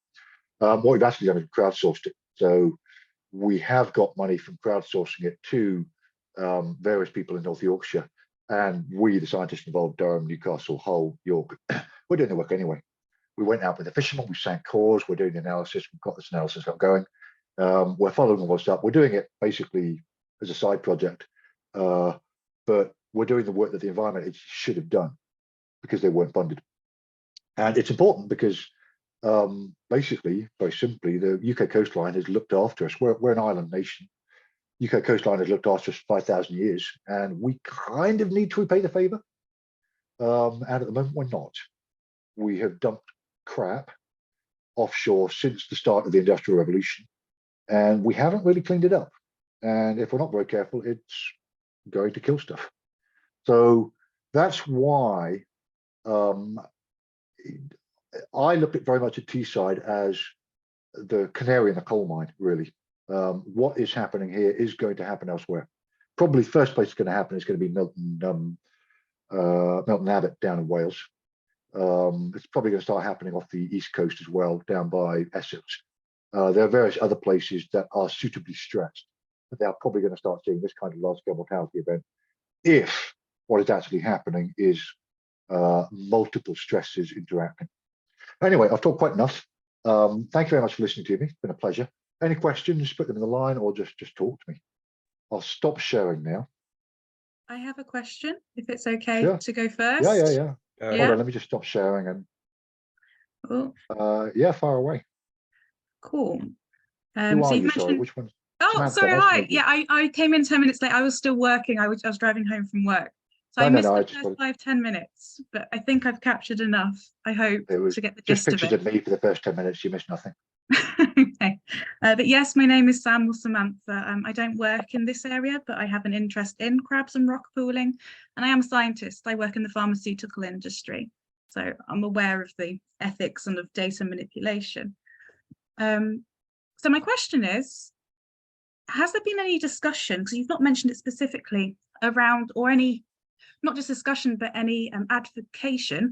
What we've actually done is crowdsourced it. So we have got money from crowdsourcing it to various people in North Yorkshire. And we, the scientists involved, Durham, Newcastle, Hull, York, we're doing the work anyway. We went out with the fishermen, we sank cores, we're doing the analysis, we've got this analysis going. We're following all this up. We're doing it basically as a side project, but we're doing the work that the Environment Agency should have done because they weren't funded. And it's important because basically, very simply, the UK coastline has looked after us. We're an island nation. UK coastline has looked after us for 5,000 years, and we kind of need to repay the favour. And at the moment, we're not. We have dumped crap offshore since the start of the Industrial Revolution, and we haven't really cleaned it up. And if we're not very careful, it's going to kill stuff. So that's why I look at very much at Teesside as the canary in the coal mine, really. What is happening here is going to happen elsewhere. Probably first place it's going to happen is going to be Milton Abbot down in Wales. It's probably going to start happening off the east coast as well, down by Essex. There are various other places that are suitably stressed, but they are probably going to start seeing this kind of large-scale mortality event if what is actually happening is multiple stresses interacting. Anyway, I've talked quite enough. Thank you very much for listening to me. It's been a pleasure. Any questions, put them in the line or just talk to me. I'll stop sharing now. I have a question, if it's okay to go first. Yeah. Hold on, let me just stop sharing and yeah, far away. Cool. Who so are you've you? mentioned... Sorry, which one? Oh, Samantha, sorry, nice hi. Yeah, I came in 10 minutes late. I was still working. I was driving home from work. So I missed the first 5-10 minutes, but I think I've captured enough, I hope, to get the gist of it. Just pictures of me for the first 10 minutes, you missed nothing. Okay. But yes, my name is Sam or Samantha. I don't work in this area, but I have an interest in crabs and rock pooling, and I am a scientist. I work in the pharmaceutical industry, so I'm aware of the ethics and of data manipulation. So my question is, has there been any discussion, because you've not mentioned it specifically, around, or any, not just discussion, but any advocacy,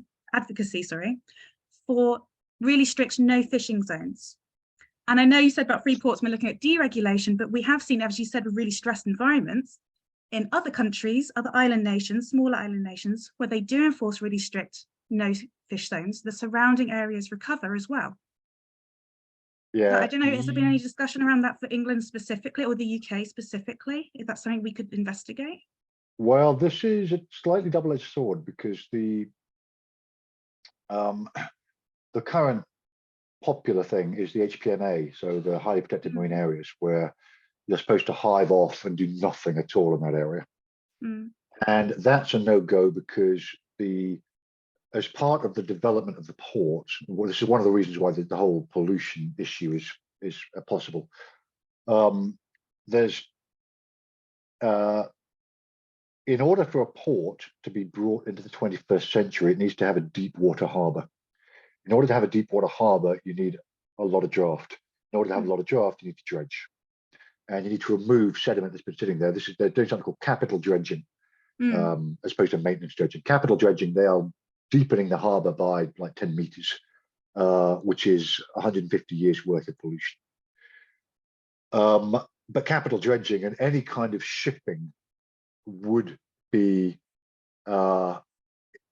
for really strict no fishing zones? And I know you said about free ports, we're looking at deregulation, but we have seen, as you said, with really stressed environments in other countries, other island nations, smaller island nations, where they do enforce really strict no fish zones, the surrounding areas recover as well. Yeah. But I don't know, has there been any discussion around that for England specifically, or the UK specifically? Is that something we could investigate? Well, this is a slightly double-edged sword because the current popular thing is the HPMA, so the highly protected marine areas, where you're supposed to hive off and do nothing at all in that area. And that's a no-go because as part of the development of the port, well, this is one of the reasons why the whole pollution issue is possible. In order for a port to be brought into the 21st century, it needs to have a deep water harbour. In order to have a deep water harbour, you need a lot of draft. In order to have a lot of draft, you need to dredge. And you need to remove sediment that's been sitting there. They're doing something called capital dredging, as opposed to maintenance dredging. Capital dredging, they are deepening the harbour by like 10 meters, which is 150 years worth of pollution. But capital dredging and any kind of shipping would be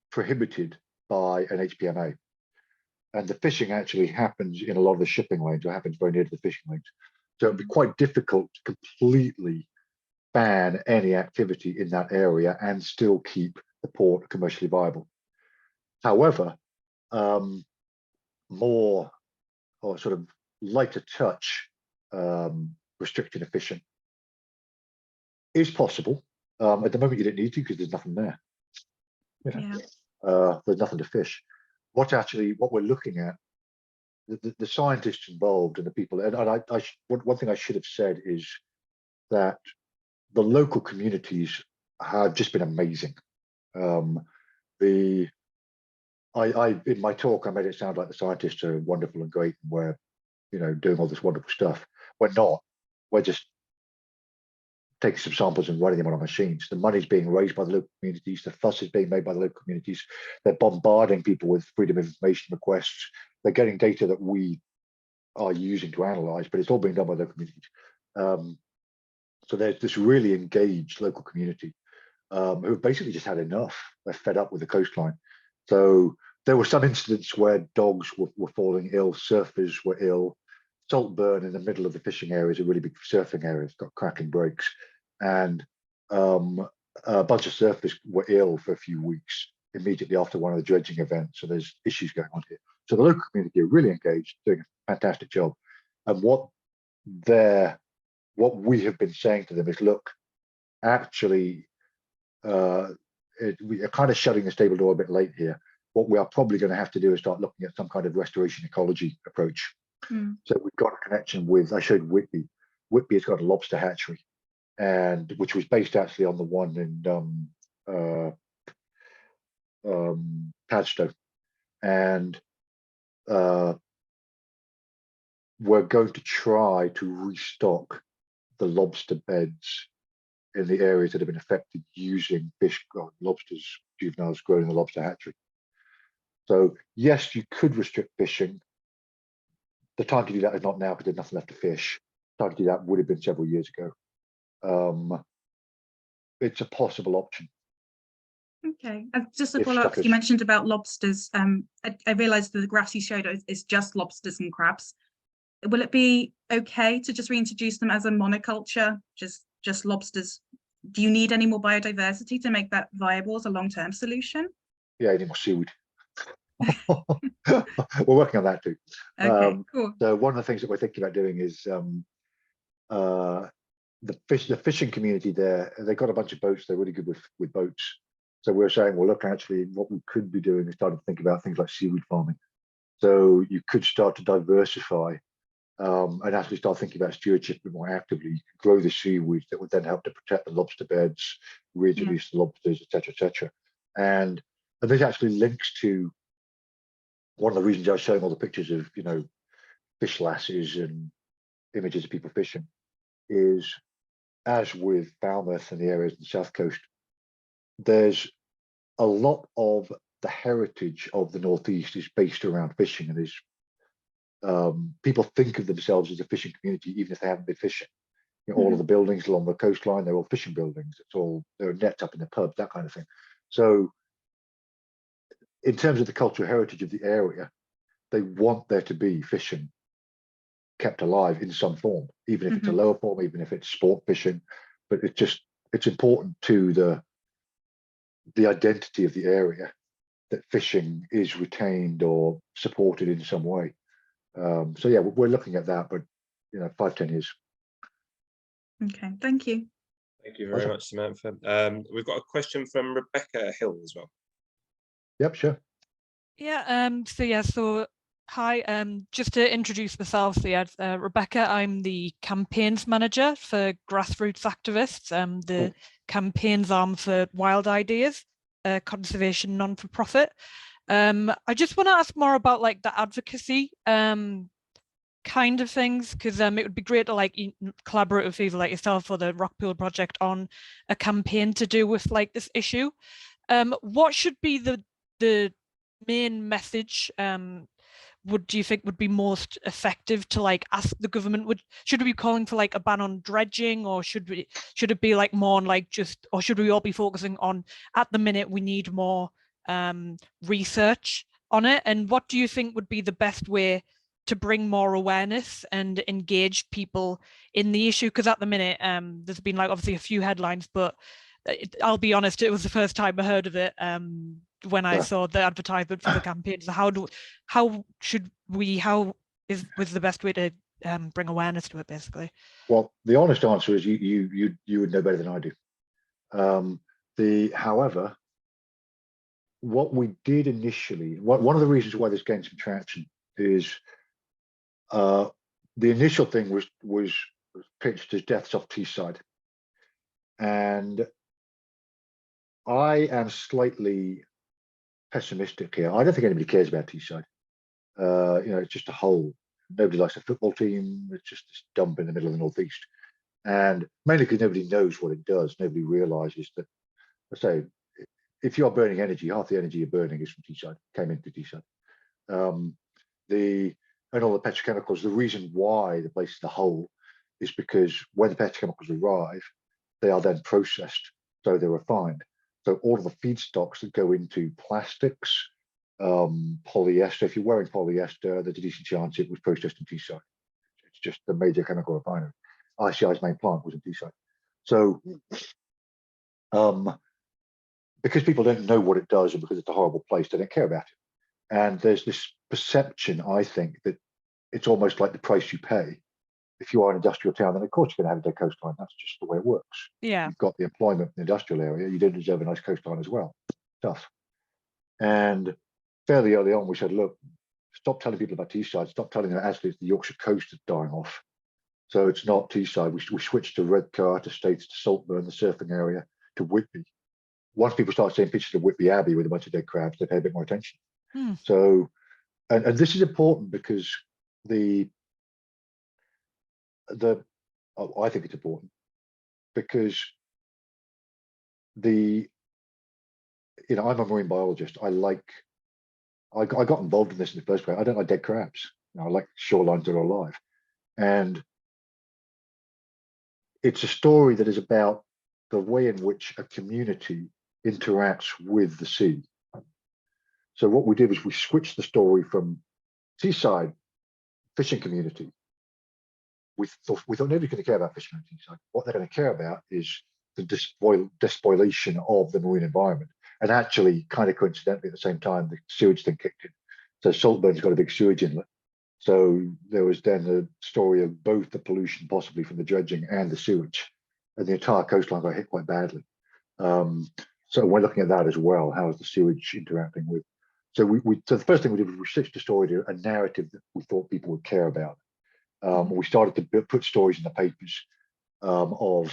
prohibited by an HPMA. and the fishing actually happens in a lot of the shipping lanes, or happens very near to the fishing lanes. So it'd be quite difficult to completely ban any activity in that area and still keep the port commercially viable. However, more or sort of lighter touch restricting of fishing is possible. At the moment, you don't need to because there's nothing there. There's nothing to fish. What we're looking at, the scientists involved and the people, and one thing I should have said is that the local communities have just been amazing. In my talk, I made it sound like the scientists are wonderful and great, and we're, doing all this wonderful stuff. We're not. We're just taking some samples and running them on our machines. The money's being raised by the local communities. The fuss is being made by the local communities. They're bombarding people with freedom of information requests. They're getting data that we are using to analyze, but it's all being done by local communities. So there's this really engaged local community who have basically just had enough. They're fed up with the coastline. So there were some incidents where dogs were falling ill, surfers were ill. Saltburn in the middle of the fishing area is a really big surfing area. It's got cracking breaks, and a bunch of surfers were ill for a few weeks immediately after one of the dredging events. So there's issues going on here. So the local community are really engaged, doing a fantastic job. And what we have been saying to them is, look, actually, we are kind of shutting the stable door a bit late here. What we are probably going to have to do is start looking at some kind of restoration ecology approach. So we've got a connection with, I showed Whitby. Whitby has got a lobster hatchery, and which was based actually on the one in Padstow. And we're going to try to restock the lobster beds in the areas that have been affected using lobsters, juveniles grown in the lobster hatchery. So yes, you could restrict fishing. The time to do that is not now because there's nothing left to fish. The time to do that would have been several years ago. It's a possible option. Okay, just to follow up, you mentioned about lobsters. I realised that the graphs you showed is just lobsters and crabs. Will it be okay to just reintroduce them as a monoculture, just lobsters? Do you need any more biodiversity to make that viable as a long-term solution? Yeah, any more seaweed. We're working on that too. Okay, cool. So one of the things that we're thinking about doing is the fishing community there. They've got a bunch of boats. They're really good with boats. So we're saying, well, look, actually, what we could be doing is starting to think about things like seaweed farming. So you could start to diversify and actually start thinking about stewardship a bit more actively. You could grow the seaweed that would then help to protect the lobster beds, reintroduce the lobsters, etc., etc. And this actually links to one of the reasons I was showing all the pictures of, fish lasses and images of people fishing is, as with Falmouth and the areas in the South Coast, there's a lot of the heritage of the Northeast is based around fishing, and is people think of themselves as a fishing community even if they haven't been fishing. All of the buildings along the coastline, they're all fishing buildings. There are nets up in the pubs, that kind of thing. So in terms of the cultural heritage of the area, they want there to be fishing kept alive in some form, even if it's a lower form, even if it's sport fishing. But it's important to the identity of the area that fishing is retained or supported in some way. So yeah, we're looking at that, but 5-10 years. Okay, thank you. Thank you very much, Samantha. We've got a question from Rebecca Hill as well. Yep, sure. Yeah, so hi, just to introduce myself, Rebecca, I'm the campaigns manager for Grassroots Activists, the campaigns arm for Wild Ideas, conservation non-for-profit. I just want to ask more about like the advocacy kind of things, because it would be great to collaborate with people like yourself or the Rockpool Project on a campaign to do with like this issue. What should be the main message do you think would be most effective to like ask the government? Should we be calling for like a ban on dredging, or should it be like more on like or should we all be focusing on, at the minute we need more research on it, and what do you think would be the best way to bring more awareness and engage people in the issue? Because at the minute, there's been like obviously a few headlines, but I'll be honest, it was the first time I heard of it when I saw the advertisement for the campaign. So how was the best way to bring awareness to it, basically? Well, the honest answer is you would know better than I do. However, what we did initially, one of the reasons why this gained some traction is the initial thing was pitched as deaths off Teesside, and I am slightly pessimistic here. I don't think anybody cares about Teesside. It's just a hole. Nobody likes a football team. It's just this dump in the middle of the northeast, and mainly because nobody knows what it does. Nobody realizes that. I say, if you're burning energy, half the energy you're burning is from Teesside. Came into Teesside. And all the petrochemicals. The reason why the place is a hole is because when the petrochemicals arrive, they are then processed, so they're refined. So all of the feedstocks that go into plastics, polyester. If you're wearing polyester, there's a decent chance it was processed in Teesside. It's just the major chemical refinery. ICI's main plant was in Teesside. So, because people don't know what it does and because it's a horrible place, they don't care about it. And there's this perception, I think, that it's almost like the price you pay. If you are an industrial town, then of course you're going to have a dead coastline. That's just the way it works. Yeah. You've got the employment in the industrial area. You don't deserve a nice coastline as well. Tough. And fairly early on, we said, look, stop telling people about Teesside. Stop telling them actually it's the Yorkshire coast that's dying off. So it's not Teesside. We switched to Redcar, to Staithes, to Saltburn, the surfing area, to Whitby. Once people start seeing pictures of Whitby Abbey with a bunch of dead crabs, they pay a bit more attention. So, and this is important because I think it's important because I'm a marine biologist. I got involved in this in the first place. I don't like dead crabs. I like shorelines that are alive. And it's a story that is about the way in which a community interacts with the sea. So what we did was we switched the story from Teesside fishing community. We thought nobody's going to care about fishing in Teesside. What they're going to care about is the despoilation of the marine environment. And actually, kind of coincidentally, at the same time, the sewage thing kicked in. So Saltburn's got a big sewage inlet. So there was then the story of both the pollution, possibly from the dredging, and the sewage. And the entire coastline got hit quite badly. So we're looking at that as well. How is the sewage interacting with? So so the first thing we did was we switched the story to a narrative that we thought people would care about. We started to put stories in the papers of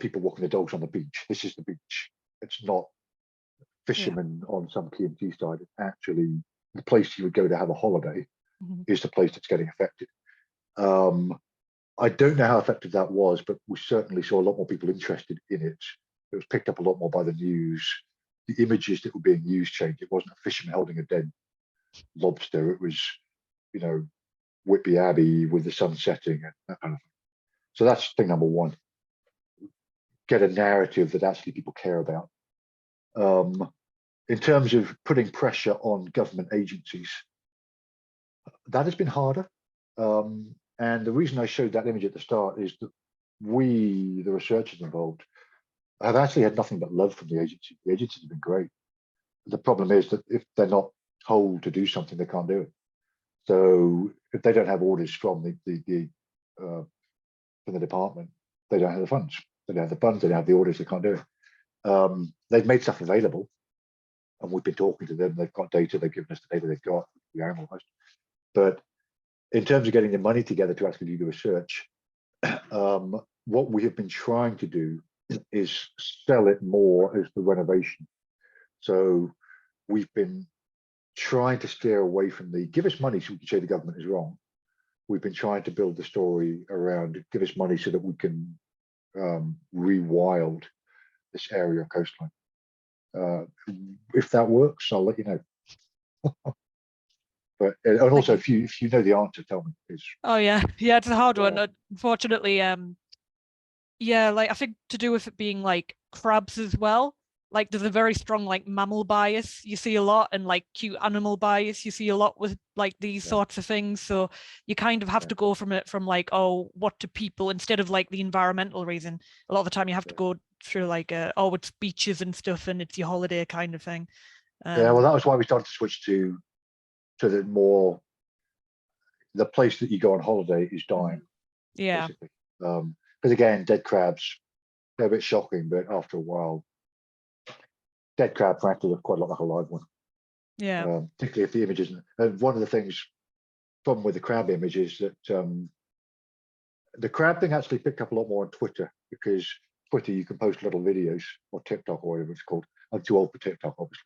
people walking their dogs on the beach. This is the beach. It's not fishermen on some key in Teesside. It's actually the place you would go to have a holiday is the place that's getting affected. I don't know how effective that was, but we certainly saw a lot more people interested in it. It was picked up a lot more by the news. The images that were being used changed. It wasn't a fisherman holding a dead lobster. It was, Whitby Abbey with the sun setting and that kind of thing. So that's thing number one. Get a narrative that actually people care about. In terms of putting pressure on government agencies, that has been harder. And the reason I showed that image at the start is that we, the researchers involved, have actually had nothing but love from the agency. The agencies have been great. The problem is that if they're not told to do something, they can't do it. So if they don't have orders from the department, they don't have the funds. They don't have the funds. They don't have the orders. They can't do it. They've made stuff available, and we've been talking to them. They've got data. They've given us the data they've got. We are almost. But in terms of getting the money together to actually do the research, what we have been trying to do is sell it more as the renovation. So we've been trying to steer away from the give us money so we can say the government is wrong. We've been trying to build the story around give us money so that we can rewild this area of coastline. If that works, I'll let you know. But and also, if you know the answer, tell me. Oh yeah, it's a hard one. Unfortunately, like I think to do with it being like crabs as well. like there's a very strong like mammal bias you see a lot, and like cute animal bias you see a lot with like these sorts of things. So you kind of have to go from it from like, oh, what do people, instead of like the environmental reason, a lot of the time you have to go through like oh, it's beaches and stuff and it's your holiday kind of thing. Yeah, well, that was why we started to switch to the more, the place that you go on holiday is dying. Yeah. Basically. Because again, dead crabs, they're a bit shocking, but after a while, dead crab frankly look quite a lot like a live one. Yeah. Particularly if the image isn't. And one of the things, problem with the crab image is that the crab thing actually picked up a lot more on Twitter, because Twitter you can post little videos, or TikTok or whatever it's called. I'm too old for TikTok, obviously.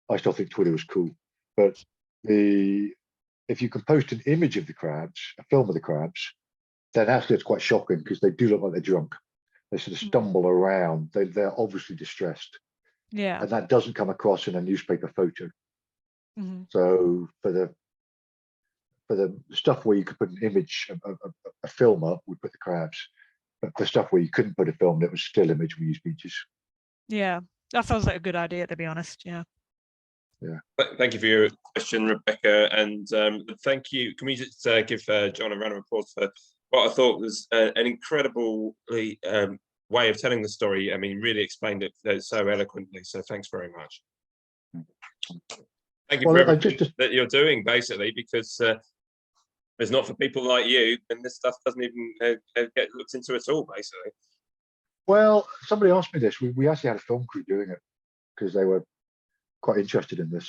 I still think Twitter was cool, but if you can post an image of the crabs, a film of the crabs, then actually it's quite shocking, because they do look like they're drunk. They sort of stumble around. They're obviously distressed. Yeah. And that doesn't come across in a newspaper photo. So for the stuff where you could put an image, a film up, we put the crabs. But for stuff where you couldn't put a film that was still image, we use beaches. Yeah, that sounds like a good idea, to be honest. Yeah. Thank you for your question, Rebecca, and thank you. Can we just give John a round of applause for what I thought was an incredibly way of telling the story. I mean, really explained it so eloquently. So thanks very much. Thank you for everything that you're doing, basically, because if it's not for people like you, then this stuff doesn't even get looked into at all, basically. Well, somebody asked me this. We actually had a film crew doing it because they were quite interested in this,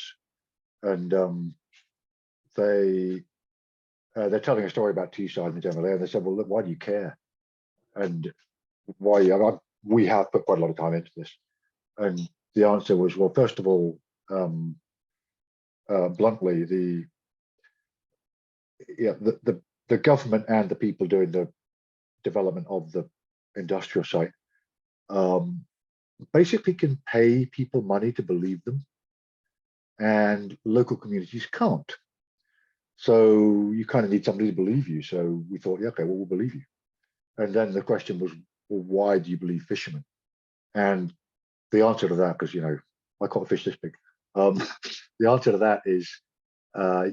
and they're telling a story about Teesside and the general area, and they said, "Well, look, why do you care?" And why? We have put quite a lot of time into this, and the answer was, well, first of all, bluntly, the government and the people doing the development of the industrial site basically can pay people money to believe them, and local communities can't. So you kind of need somebody to believe you. So we thought, yeah, okay, well, we'll believe you. And then the question was, well, why do you believe fishermen? And the answer to that, because, you know, I caught a fish this big. The answer to that is,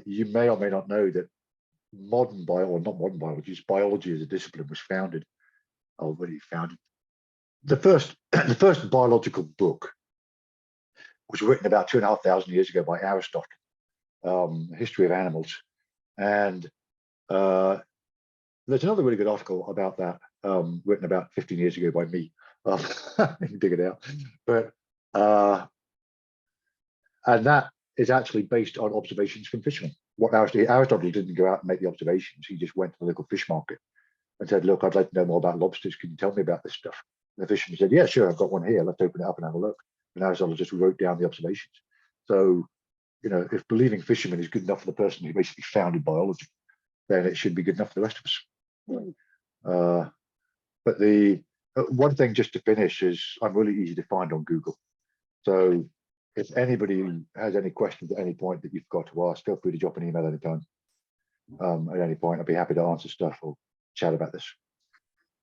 you may or may not know that modern biology as a discipline was founded. The first biological book was written about 2,500 years ago by Aristotle, History of Animals. And there's another really good article about that, written about 15 years ago by me. You can dig it out. But and that is actually based on observations from fishermen. What Aristotle didn't go out and make the observations. He just went to the local fish market and said, "Look, I'd like to know more about lobsters. Can you tell me about this stuff?" And the fisherman said, "Yeah, sure, I've got one here. Let's open it up and have a look." And Aristotle just wrote down the observations. So, you know, if believing fishermen is good enough for the person who basically founded biology, then it should be good enough for the rest of us. But the one thing, just to finish, is I'm really easy to find on Google. So if anybody has any questions at any point that you've got to ask, feel free to drop an email anytime. At any point, I'd be happy to answer stuff or chat about this.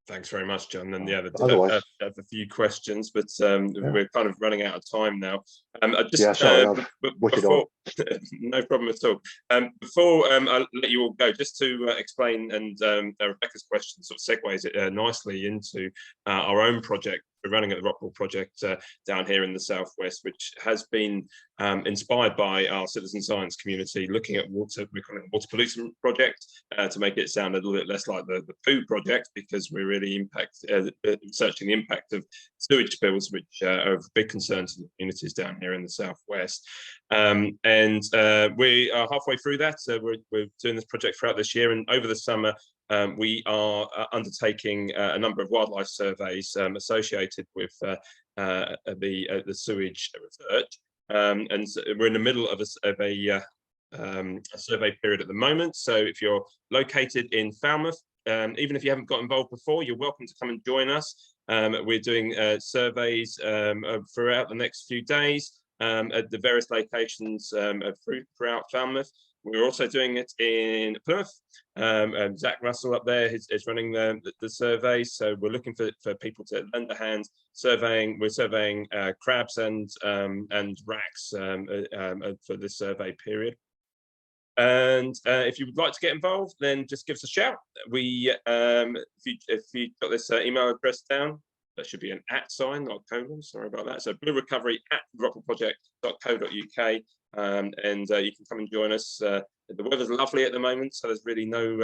Thanks very much, John. And yeah, Otherwise, I have a few questions, but we're kind of running out of time now. Before, no problem at all. Before I let you all go, just to explain, and Rebecca's question sort of segues it nicely into our own project. We're running at the Rockpool project down here in the southwest, which has been inspired by our citizen science community, looking at water. We're calling it a water pollution project to make it sound a little bit less like the poo project, because we're really researching the impact of sewage spills, which are of big concern to the communities down here in the southwest. And we are halfway through that. We're doing this project throughout this year, and over the summer, we are undertaking a number of wildlife surveys associated with the sewage research, and so we're in the middle of a survey period at the moment. So if you're located in Falmouth, even if you haven't got involved before, you're welcome to come and join us. We're doing surveys throughout the next few days at the various locations throughout Falmouth. We're also doing it in Plymouth. And Zach Russell up there is running the surveys. So we're looking for people to lend a hand surveying. We're surveying crabs and wracks for this survey period. And if you would like to get involved, then just give us a shout. If you got this email address down, there should be an @ sign, not a colon. Sorry about that. So bluerecovery@rockpoolproject.co.uk, and you can come and join us. The weather's lovely at the moment, so there's really no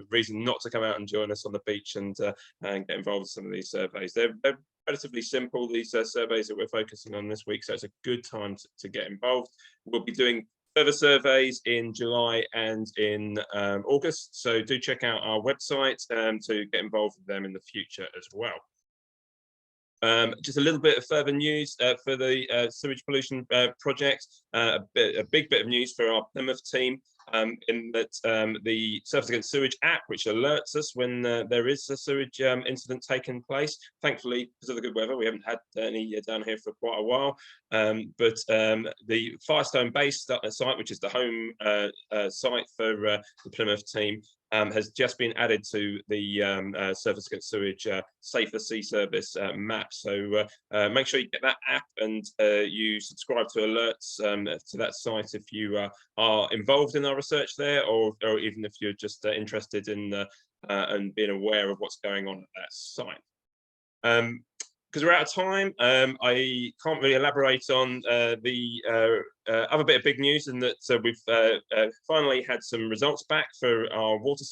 reason not to come out and join us on the beach and get involved in some of these surveys. They're relatively simple, these surveys that we're focusing on this week, so it's a good time to get involved. We'll be doing further surveys in July and in August, so do check out our website to get involved with them in the future as well. Just a little bit of further news for the sewage pollution project. A big bit of news for our Plymouth team, in that the Surfers Against Sewage app, which alerts us when there is a sewage incident taking place. Thankfully, because of the good weather, we haven't had any down here for quite a while. But the Firestone Base site, which is the home site for the Plymouth team, has just been added to the Surfers Against Sewage Safer Sea Service map. So make sure you get that app and you subscribe to alerts to that site if you are involved in our research there, or even if you're just interested in and being aware of what's going on at that site. Because we're out of time, I can't really elaborate on the other bit of big news, in that we've finally had some results back for our water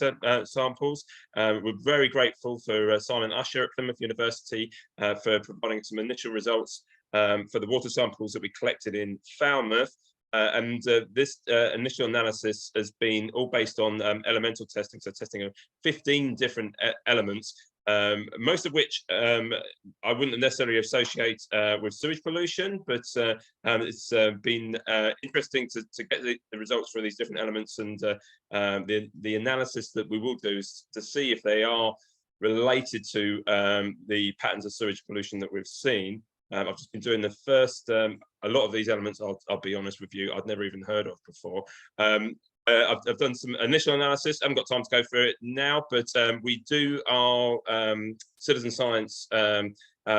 samples. We're very grateful for Simon Usher at Plymouth University for providing some initial results for the water samples that we collected in Falmouth. This initial analysis has been all based on elemental testing, so testing of 15 different elements, most of which I wouldn't necessarily associate with sewage pollution, but it's been interesting to get the results for these different elements, and the analysis that we will do is to see if they are related to the patterns of sewage pollution that we've seen. I've just been doing the first, a lot of these elements, I'll be honest with you, I'd never even heard of before. I've done some initial analysis. I haven't got time to go through it now, but we do our citizen science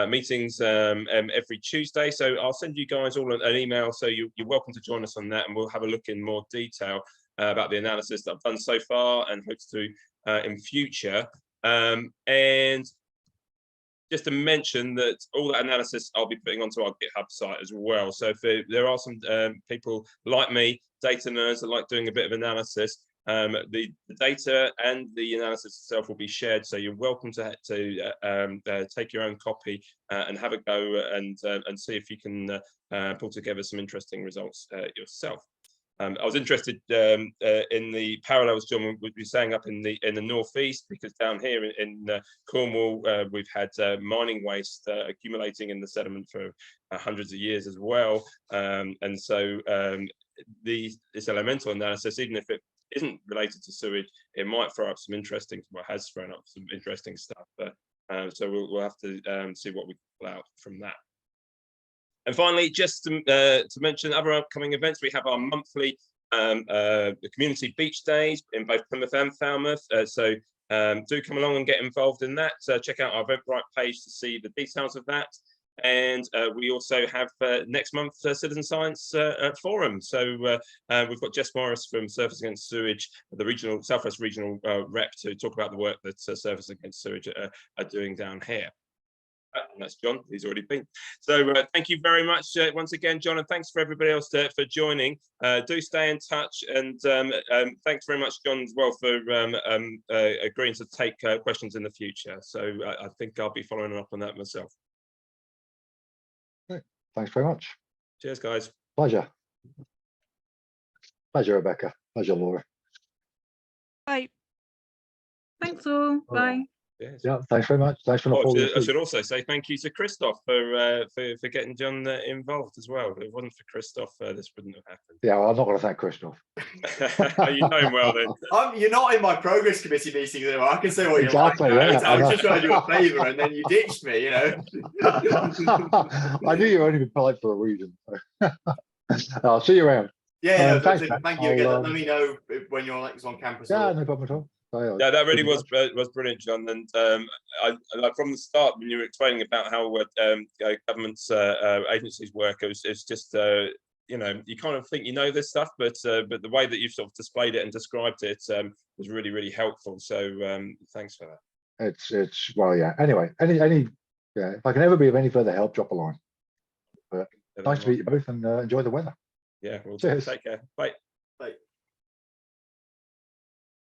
meetings every Tuesday. So I'll send you guys all an email, so you're welcome to join us on that, and we'll have a look in more detail about the analysis that I've done so far and hope to do in future. And just to mention that all that analysis I'll be putting onto our GitHub site as well. So if there are some people like me, data nerds, that like doing a bit of analysis, the data and the analysis itself will be shared. So you're welcome to take your own copy and have a go and see if you can pull together some interesting results yourself. I was interested in the parallels John would be saying up in the northeast, because down here in Cornwall we've had mining waste accumulating in the sediment for hundreds of years as well, and so this elemental analysis, even if it isn't related to sewage, it might throw up some interesting, well, has thrown up some interesting stuff. But so we'll have to see what we pull out from that. And finally, just to mention other upcoming events, we have our monthly community beach days in both Plymouth and Falmouth. So do come along and get involved in that. Check out our Eventbrite page to see the details of that. And we also have next month Citizen Science Forum. So we've got Jess Morris from Surfers Against Sewage, the regional Southwest regional rep, to talk about the work that Surfers Against Sewage are doing down here. And that's John, he's already been. So thank you very much once again, John, and thanks for everybody else for joining. Do stay in touch, and thanks very much, John, as well, for agreeing to take questions in the future. So I think I'll be following up on that myself. Great. Thanks very much. Cheers, guys. Pleasure. Pleasure, Rebecca. Pleasure, Laura. Bye. Thanks all. Bye. Yes. Yeah, thanks very much. Thanks for I should also say thank you to Christoph for getting John involved as well. If it wasn't for Christoph, this wouldn't have happened. Yeah, well, I'm not going to thank Christoph. You know him well then. You're not in my progress committee meeting, though. I can say what Exactly, you like. yeah, I was just trying to do a favour, and then you ditched me, you know. I knew you were only been polite for a reason. I'll see you around. Yeah, Thanks, but Matt. thank you again. I'll, Let me know when you're next on campus. Yeah, or- no problem at all. Yeah, that really was brilliant, John. And I like from the start when you were explaining about how governments agencies work, it's just you know, you kind of think you know this stuff, but the way that you've sort of displayed it and described it was really helpful. So thanks for that. It's well, yeah. Anyway, any yeah. If I can ever be of any further help, drop a line. But nice to meet you both, and enjoy the weather. Yeah, well, Cheers. take care. Bye. Bye.